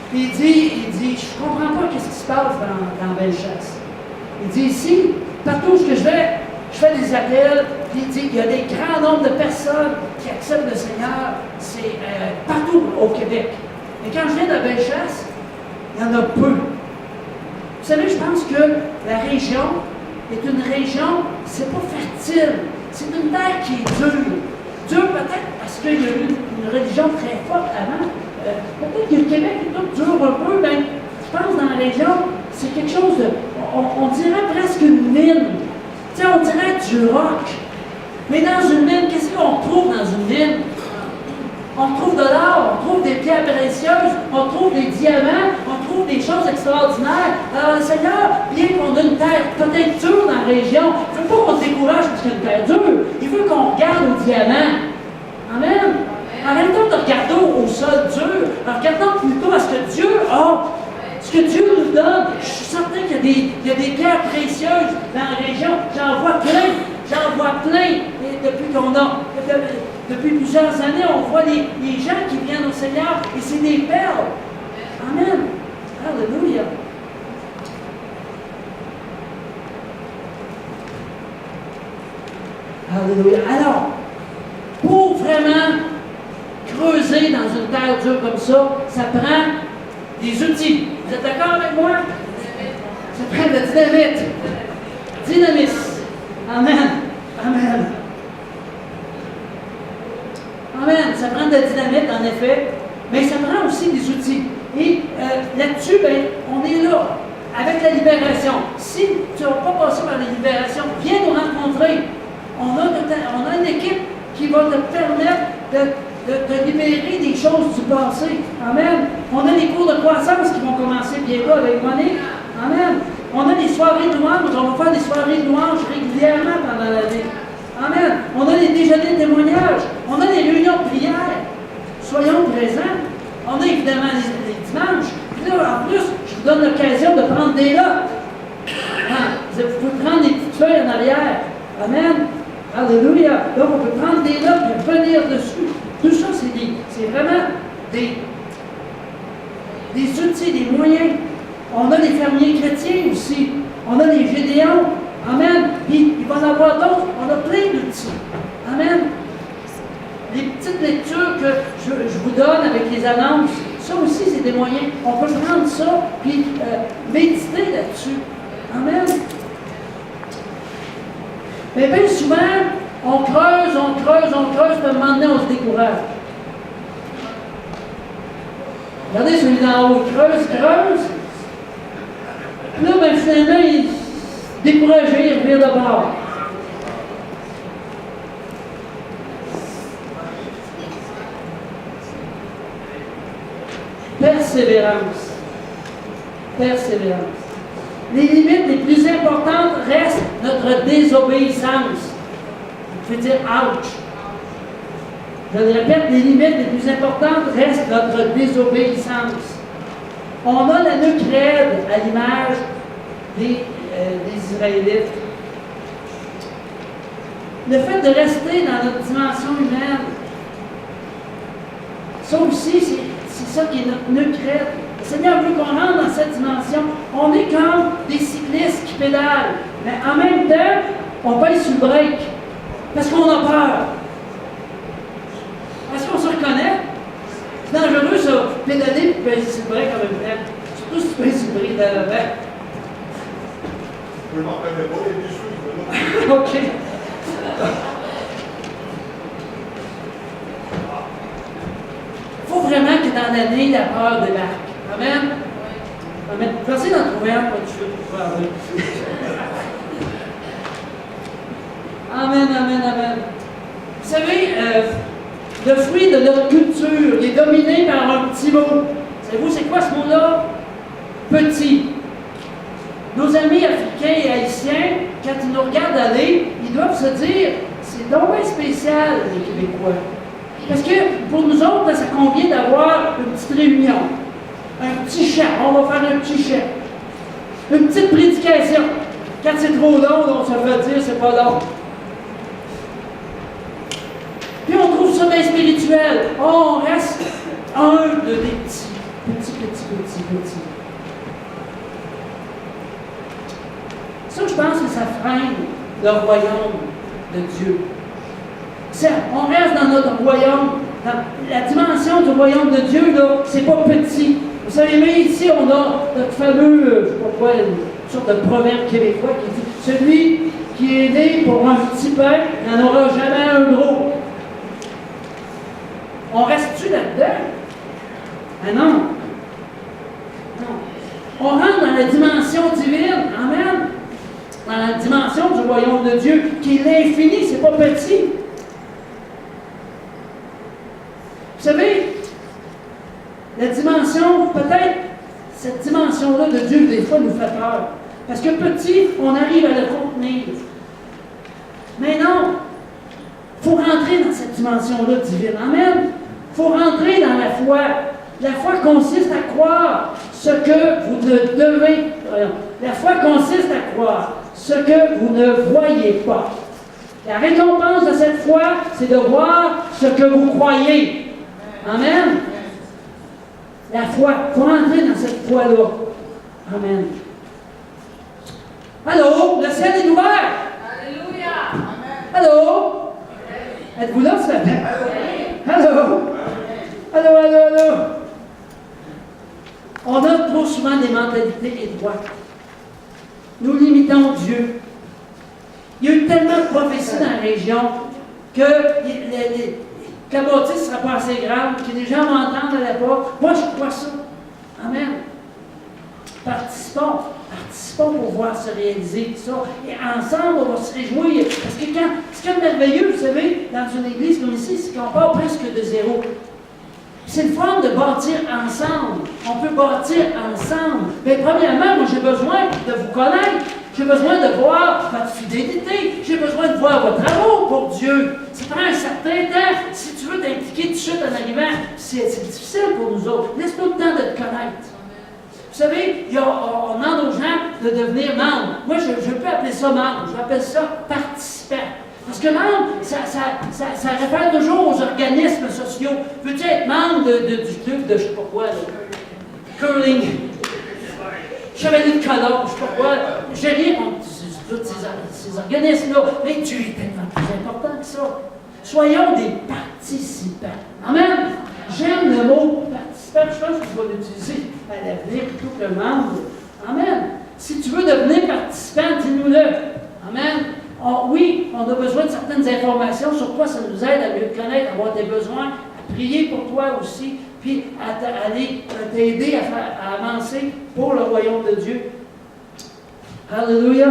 Puis il dit, je ne comprends pas ce qui se passe dans Bellechasse. Il dit, ici, partout où je vais, je fais des appels, puis il dit, il y a des grands nombres de personnes qui acceptent le Seigneur, c'est partout au Québec. Mais quand je viens de Bellechasse, il y en a peu. Vous savez, je pense que la région est une région, c'est pas fertile, c'est une terre qui est dure. Dure peut-être parce qu'il y a eu une religion très forte avant. Peut-être que le Québec est tout dur un peu, mais je pense que dans la région, c'est quelque chose de. On dirait presque une mine. Tu sais, on dirait du roc. Mais dans une mine, qu'est-ce qu'on trouve dans une mine? On trouve de l'or, on trouve des pierres précieuses, on trouve des diamants, on trouve des choses extraordinaires. Alors le Seigneur, bien qu'on ait une terre peut-être dure dans la région, il ne veut pas qu'on se décourage parce qu'il y a une terre dure. Il veut qu'on regarde aux diamants. Amen. Arrêtons de regarder au sol dur. Regardons plutôt à ce que Dieu a. Ce que Dieu nous donne. Je suis certain qu'il y a des pierres précieuses dans la région. J'en vois plein. J'en vois plein. Et depuis plusieurs années, on voit les gens qui viennent au Seigneur et c'est des perles. Amen. Alléluia. Alléluia. Alors, pour vraiment creuser dans une terre dure comme ça, ça prend des outils. Vous êtes d'accord avec moi? Ça prend de la dynamite. Dynamisme. Amen. Amen. Amen. Ça prend de la dynamite, en effet, mais ça prend aussi des outils. Et là-dessus, ben, on est là, avec la libération. Si tu n'as pas passé par la libération, viens nous rencontrer. On a une équipe qui va te permettre de libérer des choses du passé. Amen. On a des cours de croissance qui vont commencer bientôt avec Monique. Amen. On a des soirées de louange. On va faire des soirées de louange régulièrement pendant l'année. Amen. On a des déjeuners de témoignages. On a des réunions de prière. Soyons présents. On a évidemment les dimanches. Puis là, en plus, je vous donne l'occasion de prendre des lots. Vous pouvez prendre des petites feuilles en arrière. Amen. Alléluia. Donc, on peut prendre des lots et venir dessus. Tout ça, c'est vraiment des outils, des moyens. On a des fermiers chrétiens aussi. On a des Gédéons. Amen. Puis, il va y en avoir d'autres. On a plein d'outils. Amen. Les petites lectures que je vous donne avec les annonces, ça aussi, c'est des moyens. On peut prendre ça puis méditer là-dessus. Amen. Mais bien souvent, on creuse, puis à un moment donné, on se décourage. Regardez celui d'en haut, il creuse. Puis là, ben, finalement, il est découragé, il revient de bord. Persévérance. Les limites les plus importantes restent notre désobéissance. Je veux dire, ouch. Je le répète, les limites les plus importantes restent notre désobéissance. On a la nuque raide à l'image des Israélites. Le fait de rester dans notre dimension humaine, ça aussi, c'est ça qui est notre nuque raide. Le Seigneur veut qu'on rentre dans cette dimension. On est comme des cyclistes qui pédalent, mais en même temps, on pèse sur le break parce qu'on a peur. Est-ce qu'on se reconnaît? C'est dangereux, ça, pédaler et pèser sur le break en même temps. Surtout si tu pèses sur le break de l'avant. Je m'en reconnais pas, il y a des choses. OK. Il faut vraiment que dans l'année, la peur débarque. Amen? Amen. Je vais essayer d'en trouver un, pas de chute pour parler. Amen. Vous savez, le fruit de notre culture, il est dominé par un petit mot. Savez-vous, c'est quoi ce mot-là? Petit. Nos amis africains et haïtiens, quand ils nous regardent aller, ils doivent se dire, c'est donc bien spécial, les Québécois. Parce que pour nous autres, là, ça convient d'avoir une petite réunion, un petit chant, on va faire un petit chant, une petite prédication. Quand c'est trop long, on se fait dire c'est pas long. Puis on trouve ça bien spirituel. Oh, on reste un de des petits. Ça, je pense que ça freine le royaume de Dieu. On reste dans notre royaume, dans la dimension du royaume de Dieu, là, c'est pas petit. Vous savez, mais ici, on a notre fameux, je ne sais pas quoi, une sorte de proverbe québécois qui dit « Celui qui est né pour un petit pain n'en aura jamais un gros. » On reste-tu là-dedans? Ah non. Non. On rentre dans la dimension divine. Amen. Dans la dimension du royaume de Dieu, qui est l'infini, c'est pas petit. Vous savez, la dimension, peut-être, cette dimension-là de Dieu, des fois, nous fait peur. Parce que petit, on arrive à le contenir. Mais non, il faut rentrer dans cette dimension-là divine. Amen. Il faut rentrer dans la foi. La foi consiste à croire ce que vous ne devez. La foi consiste à croire ce que vous ne voyez pas. La récompense de cette foi, c'est de voir ce que vous croyez. Amen. La foi, il faut rentrer dans cette foi-là. Amen. Allô, le ciel est ouvert. Alléluia. Allô? Êtes-vous là ce matin? Allô? Allô, allô, allô? On a trop souvent des mentalités étroites. Nous limitons Dieu. Il y a eu tellement de prophéties dans la région que la bâtisse ne sera pas assez grave, que les gens m'entendent à l'époque. Moi, je crois ça. Amen. Participons. Participons pour voir se réaliser ça. Et ensemble, on va se réjouir. Parce que ce qui est merveilleux, vous savez, dans une église comme ici, c'est qu'on part presque de zéro. C'est une forme de bâtir ensemble. On peut bâtir ensemble. Mais premièrement, moi, j'ai besoin de vous connaître. J'ai besoin de voir votre fidélité. J'ai besoin de voir votre amour pour Dieu. Ça prend un certain temps. Si tu veux t'impliquer tout de suite en arrivant, c'est difficile pour nous autres. Laisse-nous le temps de te connaître. Vous savez, on demande aux gens de devenir membres. Moi, je peux appeler ça membre. Je l'appelle ça participant. Parce que membre, ça réfère toujours aux organismes sociaux. Veux-tu être membre du club de je ne sais pas quoi, là? Curling, chevalier de colon, je ne sais pas quoi. J'ai rien contre tous ces organismes-là, mais Dieu est tellement plus important que ça. Soyons des participants. Amen. J'aime le mot participant. Je pense que je vais l'utiliser à l'avenir plutôt que membre. Amen. Si tu veux devenir participant, dis-nous-le. Amen. Oui, on a besoin de certaines informations sur toi, ça nous aide à mieux te connaître, à avoir tes besoins, à prier pour toi aussi, puis à t'aider à avancer pour le royaume de Dieu. Alléluia.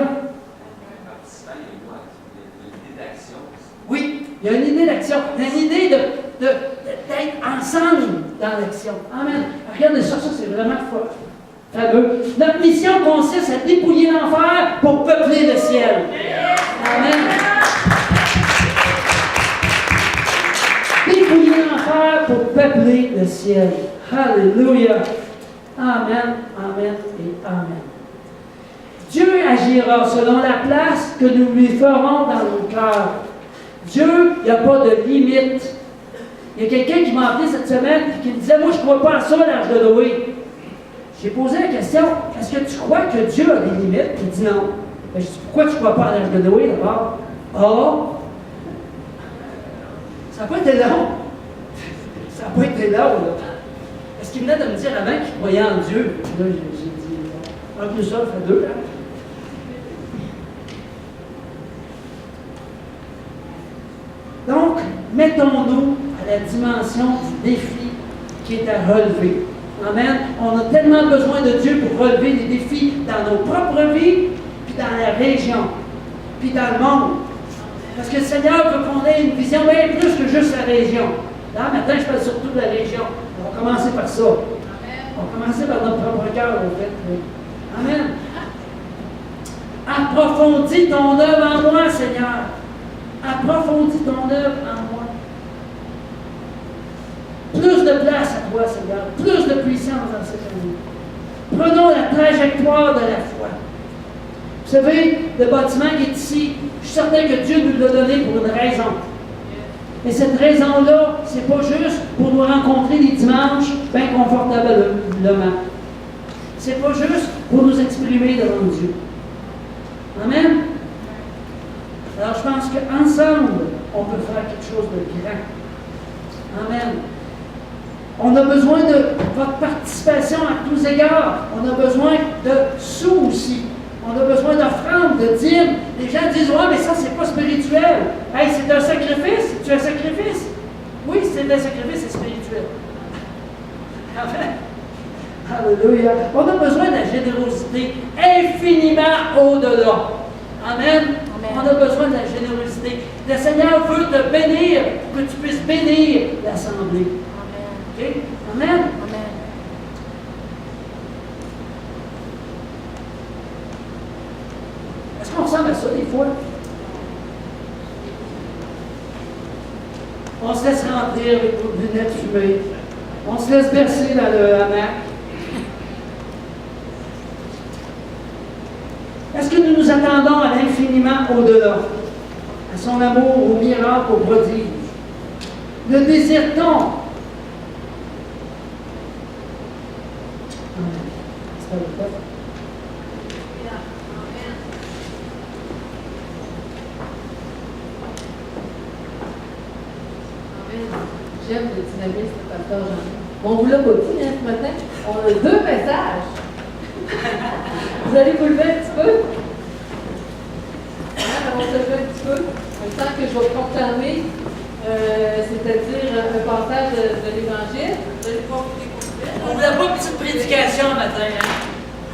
Oui, il y a une idée d'action. Il y a une idée d'être ensemble dans l'action. Amen. Regardez ça, c'est vraiment fameux. Notre mission consiste à dépouiller l'enfer pour peupler le ciel. Amen. Dépouiller l'enfer pour peupler le ciel. Alléluia. Amen, amen et amen. Dieu agira selon la place que nous lui ferons dans nos cœurs. Dieu, il n'y a pas de limite. Il y a quelqu'un qui m'a appelé cette semaine et qui me disait, moi je ne crois pas à ça, l'âge de Noé. J'ai posé la question, est-ce que tu crois que Dieu a des limites? Il dit non. Ben, je dis, pourquoi tu ne crois pas à l'âge de Noé d'abord? Ah! Ça n'a pas été long. Ça n'a pas été long, là. Parce qu'il venait de me dire avant qu'il croyait en Dieu. Là, j'ai dit, un plus ça fait deux, hein? Donc, mettons-nous à la dimension du défi qui est à relever. Amen. On a tellement besoin de Dieu pour relever les défis dans nos propres vies, puis dans la région, puis dans le monde. Parce que le Seigneur veut qu'on ait une vision bien plus que juste la région. Là, maintenant, je parle surtout de la région. On va commencer par ça. Amen. On va commencer par notre propre cœur, en fait. Amen. Approfondis ton œuvre en moi, Seigneur. Approfondis ton œuvre en moi. Plus de place à toi, Seigneur. Plus de puissance dans cette année. Prenons la trajectoire de la foi. Vous savez, le bâtiment qui est ici, je suis certain que Dieu nous l'a donné pour une raison. Et cette raison-là, c'est pas juste pour nous rencontrer les dimanches bien confortablement. C'est pas juste pour nous exprimer devant Dieu. Amen? Alors je pense qu'ensemble, on peut faire quelque chose de grand. Amen. On a besoin de votre participation à tous égards. On a besoin de sous aussi. On a besoin d'offrandes, de dîmes. Les gens disent, ouais, mais ça, c'est pas spirituel. Hey, c'est un sacrifice. C'est un sacrifice. Oui, c'est un sacrifice, c'est spirituel. Amen. Alléluia. On a besoin de la générosité infiniment au-delà. Amen. On a besoin de la générosité. Le Seigneur veut te bénir pour que tu puisses bénir l'Assemblée. Amen. OK? Amen. Amen. Est-ce qu'on ressemble à ça des fois? On se laisse remplir avec nos lunettes fumées. On se laisse bercer dans le hamac. Est-ce que nous nous attendons à l'infiniment au-delà, à son amour, au miracle, au prodige? Le désire-t-on? C'est pas le cas. J'aime le dynamisme de Pasteur Jean. Bon, on vous l'a pas dit ce matin, on a 2 messages. Vous allez vous lever un petit peu? On va se lever un petit peu. Le temps que je vais proclamer, c'est-à-dire un passage de l'Évangile. Vous allez pas vous découvrir. On ne voulait pas une petite prédication matin. Hein?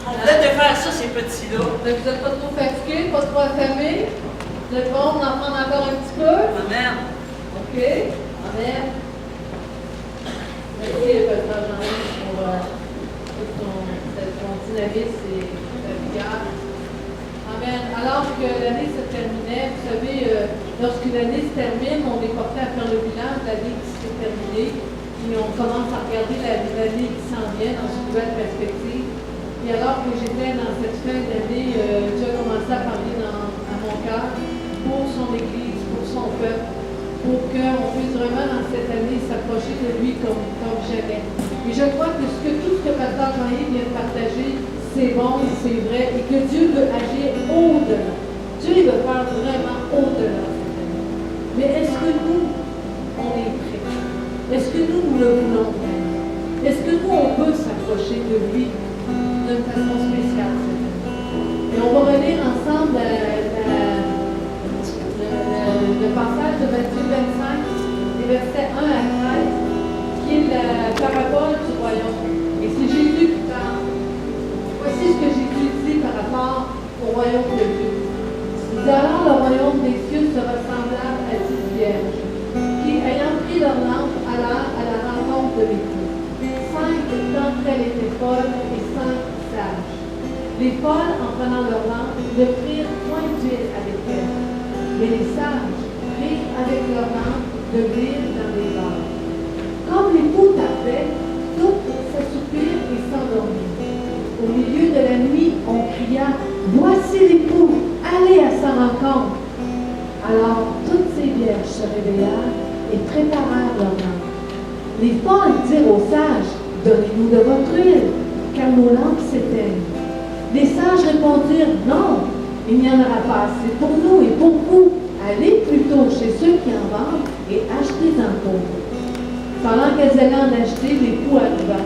On voulait te faire ça, ces petits-là. Donc, vous n'êtes pas trop fatigués, pas trop affamés. Vous êtes bon d'en prendre encore un petit peu? Amen. OK. Amen. Merci, Pasteur Jean-Yves, pour ton dynamisme et ta vigueur. Amen. Alors que l'année se terminait, vous savez, lorsqu'une année se termine, on est porté à faire le bilan de l'année qui s'est terminée, puis on commence à regarder l'année qui s'en vient dans une nouvelle perspective. Et alors que j'étais dans cette fin d'année, Dieu a commencé à parler à mon cœur pour son Église, pour son peuple, pour qu'on puisse vraiment dans cette année s'approcher de lui comme jamais. Et je crois que tout ce que Pasteur Jean-Yves vient de partager, c'est bon, c'est vrai, et que Dieu veut agir au-delà. Dieu veut faire vraiment au-delà cette année. Mais est-ce que nous, on est prêts? Est-ce que nous le voulons faire? Est-ce que nous, on peut s'approcher de lui d'une façon spéciale cette année? Et on va relire ensemble le passage de Matthieu 25, les versets 1 à 13, qui est la parabole du royaume. Et c'est Jésus qui parle. Voici ce que Jésus dit par rapport au royaume de Dieu. Il dit alors le royaume des cieux sera semblable à 10 vierges, qui, ayant pris leur lampe, allèrent à la rencontre de l'époux. 5 d'entre elles étaient folles et 5 sages. Les folles, en prenant leur lampe, ne prirent point d'huile avec elles. Mais les sages prirent avec leur lampe de l'huile dans les vases. Comme l'époux tardait, toutes s'assoupirent et s'endormirent. Au milieu de la nuit, on cria « Voici l'époux, allez à sa rencontre !» Alors toutes ces vierges se réveillèrent et préparèrent leur lampe. Les folles dirent aux sages « Donnez-nous de votre huile, car nos lampes s'éteignent. » Les sages répondirent « Non, il n'y en aura pas assez pour nous et pour vous. Allez plutôt chez ceux qui en vendent et achetez-en pour vous. » Pendant qu'elles allaient en acheter, l'époux arriva.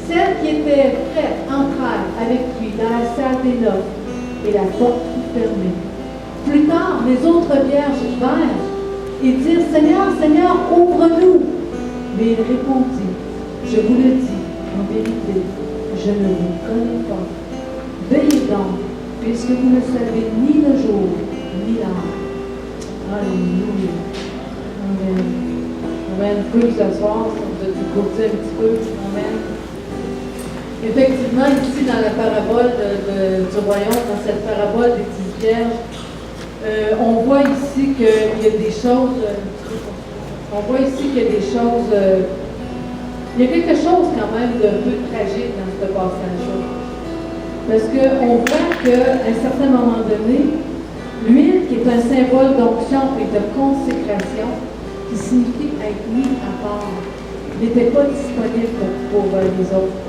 Celles qui étaient prêtes entrèrent avec lui dans la salle des noces, et la porte fut fermée. Plus tard, les autres vierges vinrent et dirent « Seigneur, Seigneur, ouvre-nous !» Mais il répondit « Je vous le dis, en vérité, je ne vous connais pas. Veillez donc, puisque vous ne savez ni le jour, ni l'heure. » Alléluia. Amen. Amen. Vous pouvez vous asseoir, vous êtes écouter un petit peu. Amen. Effectivement, ici, dans la parabole du royaume, dans cette parabole des 10 vierges, on voit ici qu'il y a des choses, il y a quelque chose quand même d'un peu tragique dans ce passage-là. Parce qu'on voit qu'à un certain moment donné, l'huile, qui est un symbole d'onction et de consécration, qui signifie être mis à part. Il n'était pas disponible pour les autres.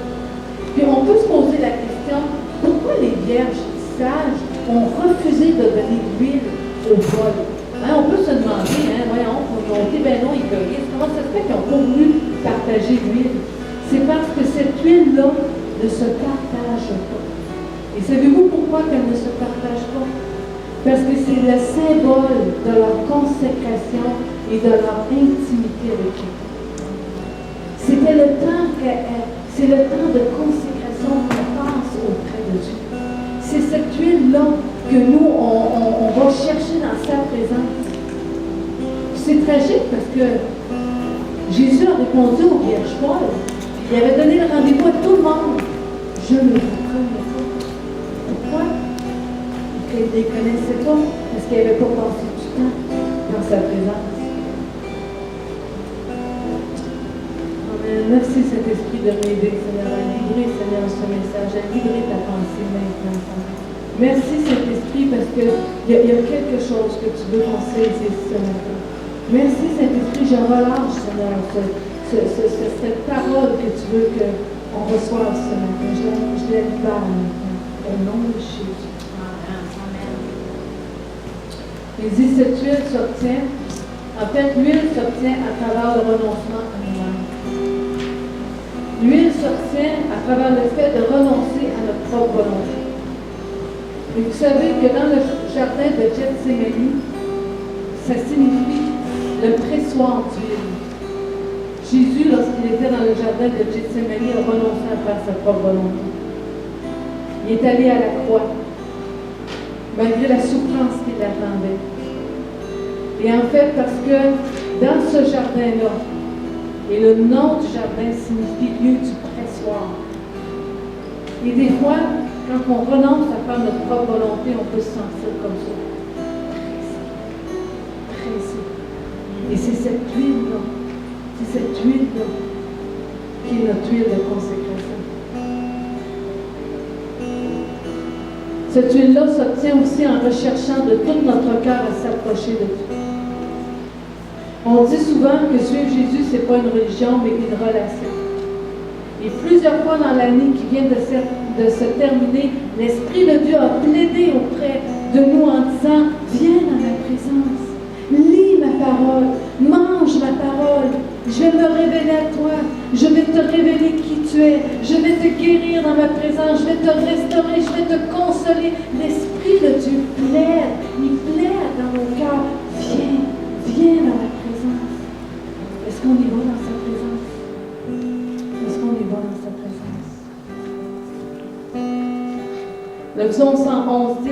Puis on peut se poser la question, pourquoi les vierges sages ont refusé de donner de l'huile au bol? Hein, on peut se demander, voyons, ils ont été ben non égoïstes, comment ça se fait qu'ils n'ont pas voulu partager l'huile? C'est parce que cette huile-là ne se partage pas. Et savez-vous pourquoi qu'elle ne se partage pas? Parce que c'est le symbole de leur consécration et de leur intimité avec Dieu. C'était le temps c'est le temps de consécration qu'on passe auprès de Dieu. C'est cette huile-là que nous, on va chercher dans sa présence. C'est tragique parce que Jésus a répondu au vierge Paul. Il avait donné le rendez-vous à tout le monde. Je ne vous connais pas. Pourquoi? Parce qu'il ne les connaissait pas, parce qu'il n'avait pas passé du temps dans sa présence. Amen. Merci Saint-Esprit de m'aider, Seigneur, à livrer, Seigneur, ce message, à livrer ta pensée maintenant, Seigneur. Merci Saint-Esprit parce qu'il y a quelque chose que tu veux qu'on saisisse ce matin. Merci Saint-Esprit, je relâche, Seigneur, cette parole que tu veux qu'on reçoive ce matin. Je la libère maintenant, au nom de Jésus. Amen. Il dit, cette huile s'obtient, en fait, l'huile s'obtient à travers le renoncement à nous-mêmes. L'huile s'obtient à travers le fait de renoncer à notre propre volonté. Et vous savez que dans le jardin de Gethsémani, ça signifie le pressoir d'huile. Jésus, lorsqu'il était dans le jardin de Gethsémani, a renoncé à faire sa propre volonté. Il est allé à la croix, malgré la souffrance qui l'attendait. Et en fait, parce que dans ce jardin-là, et le nom du jardin signifie lieu du pressoir. Et des fois, quand on renonce à faire notre propre volonté, on peut se sentir comme ça. Pressé. Et c'est cette huile-là, qui est notre huile de consécration. Cette huile-là s'obtient aussi en recherchant de tout notre cœur à s'approcher de Dieu. On dit souvent que suivre Jésus, ce n'est pas une religion, mais une relation. Et plusieurs fois dans l'année qui vient de se terminer, l'Esprit de Dieu a plaidé auprès de nous en disant, viens dans ma présence, lis ma parole, mange ma parole, je vais me révéler à toi, je vais te révéler qui tu es, je vais te guérir dans ma présence, je vais te restaurer, je vais te consoler. L'Esprit de Dieu plaide, il plaide dans nos cœurs, viens dans ma présence. Est-ce qu'on y va dans sa présence? Est-ce qu'on y va dans sa présence? Le psaume 111:10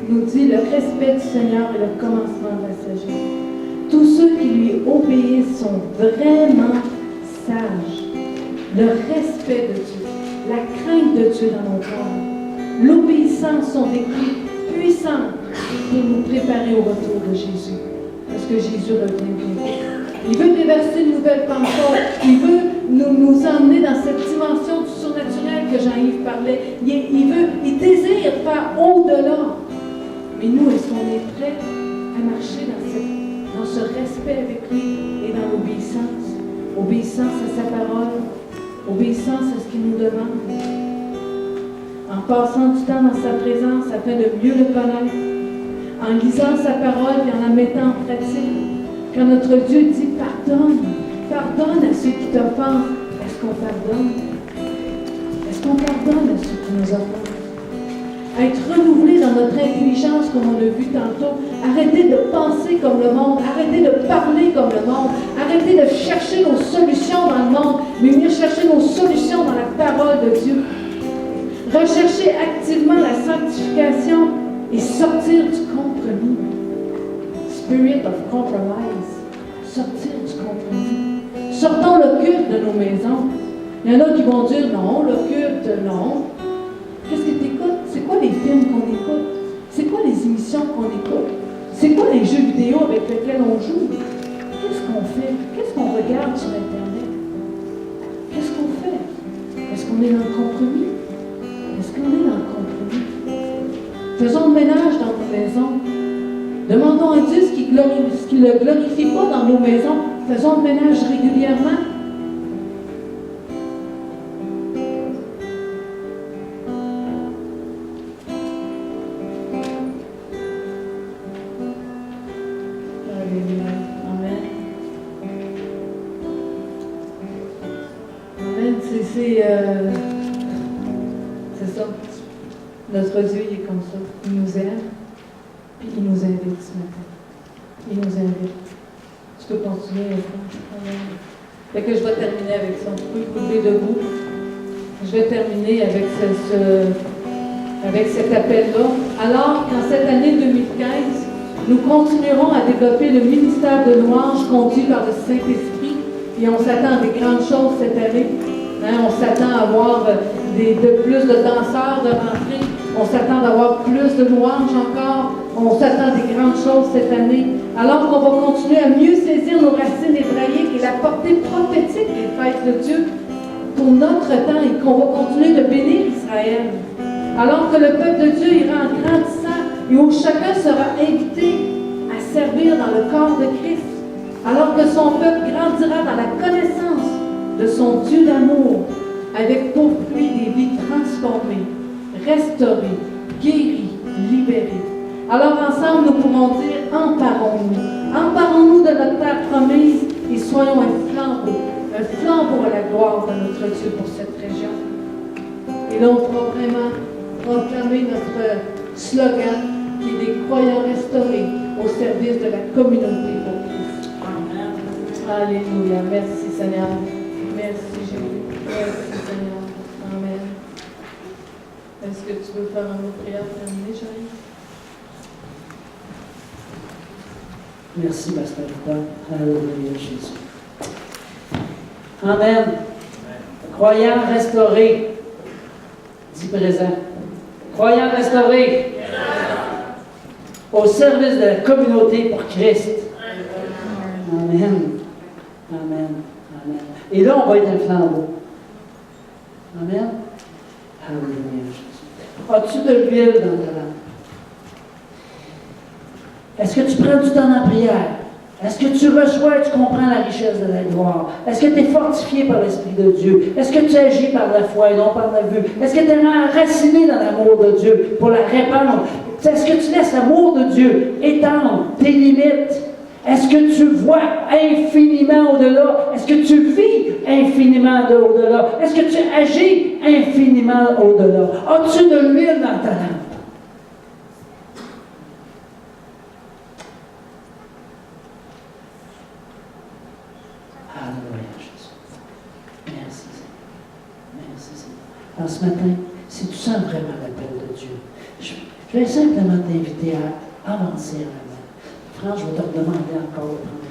nous dit le respect du Seigneur est le commencement de la sagesse. Tous ceux qui lui obéissent sont vraiment sages. Le respect de Dieu, la crainte de Dieu dans nos cœurs, l'obéissance sont des clés puissantes pour nous préparer au retour de Jésus. Parce que Jésus revient bientôt. Il veut déverser une nouvelle pensée. Il veut nous emmener dans cette dimension du surnaturel que Jean-Yves parlait. Il désire faire au-delà. Mais nous, est-ce qu'on est prêts à marcher dans ce respect avec lui et dans l'obéissance? Obéissance à sa parole, obéissance à ce qu'il nous demande. En passant du temps dans sa présence afin de mieux le connaître, en lisant sa parole et en la mettant en pratique. Quand notre Dieu dit pardonne à ceux qui t'offensent, est-ce qu'on pardonne? Est-ce qu'on pardonne à ceux qui nous offensent? Être renouvelé dans notre intelligence, comme on l'a vu tantôt. Arrêter de penser comme le monde, arrêter de parler comme le monde, arrêter de chercher nos solutions dans le monde, mais venir chercher nos solutions dans la parole de Dieu. Rechercher activement la sanctification et sortir du compromis. Spirit of compromise. Sortir du compromis. Sortons le culte de nos maisons. Il y en a qui vont dire non, le culte, non. Qu'est-ce que tu écoutes? C'est quoi les films qu'on écoute? C'est quoi les émissions qu'on écoute? C'est quoi les jeux vidéo avec lesquels on joue? Qu'est-ce qu'on fait? Qu'est-ce qu'on regarde sur Internet? Qu'est-ce qu'on fait? Est-ce qu'on est dans le compromis? Est-ce qu'on est dans le compromis? Faisons le ménage dans nos maisons. Demandons à Dieu ce qui ne le glorifie pas dans nos maisons. Faisons le ménage régulièrement. Alléluia. Amen. Amen. C'est ça. Notre Dieu, il est comme ça. Il nous aime, puis il nous invite ce matin. Il nous invite. Tu peux continuer, Amen. Fait que je vais terminer avec ça. Tu peux vous lever debout. Je vais terminer avec avec cet appel-là. Alors qu'en cette année 2015, nous continuerons à développer le ministère de louange conduit par le Saint-Esprit et on s'attend à des grandes choses cette année. On s'attend à avoir plus de danseurs de rentrée. On s'attend d'avoir plus de louanges encore. On s'attend à des grandes choses cette année. Alors qu'on va continuer à mieux saisir nos racines hébraïques et la portée prophétique des fêtes de Dieu pour notre temps et qu'on va continuer de bénir Israël. Alors que le peuple de Dieu ira en grandissant et où chacun sera invité à servir dans le corps de Christ. Alors que son peuple grandira dans la connaissance de son Dieu d'amour, avec pour fruit des vies transformées, restaurées, guéries, libérées. Alors ensemble, nous pourrons dire, emparons-nous. Emparons-nous de notre terre promise et soyons un flambeau à la gloire de notre Dieu pour cette région. Et là, on pourra vraiment proclamer notre slogan qui est des croyants restaurés au service de la communauté pour Christ. Amen. Alléluia. Merci Seigneur. Merci Jésus. Merci Seigneur. Amen. Est-ce que tu veux faire un mot de prière pour terminer, chérie? Merci, Pasteur Rita. Alléluia, Jésus. Amen. Croyants restaurés. Dis présent. Croyants restaurés. Au service de la communauté pour Christ. Amen. Amen. Amen. Et là, on va être un flambeau. Amen. Alléluia, Jésus. As-tu de l'huile dans ta lampe? Est-ce que tu prends du temps en prière? Est-ce que tu reçois et tu comprends la richesse de la gloire? Est-ce que tu es fortifié par l'Esprit de Dieu? Est-ce que tu agis par la foi et non par la vue? Est-ce que tu es enraciné dans l'amour de Dieu pour la répandre? Est-ce que tu laisses l'amour de Dieu étendre tes limites? Est-ce que tu vois infiniment au-delà? Est-ce que tu vis infiniment au-delà? Est-ce que tu agis infiniment au-delà? As-tu de l'huile dans ta lampe? Alléluia, Jésus. Merci, Seigneur. Merci, Seigneur. Alors, ce matin, si tu sens vraiment l'appel de Dieu, je vais simplement t'inviter à avancer en avant. Franck, je vais te demander encore de prendre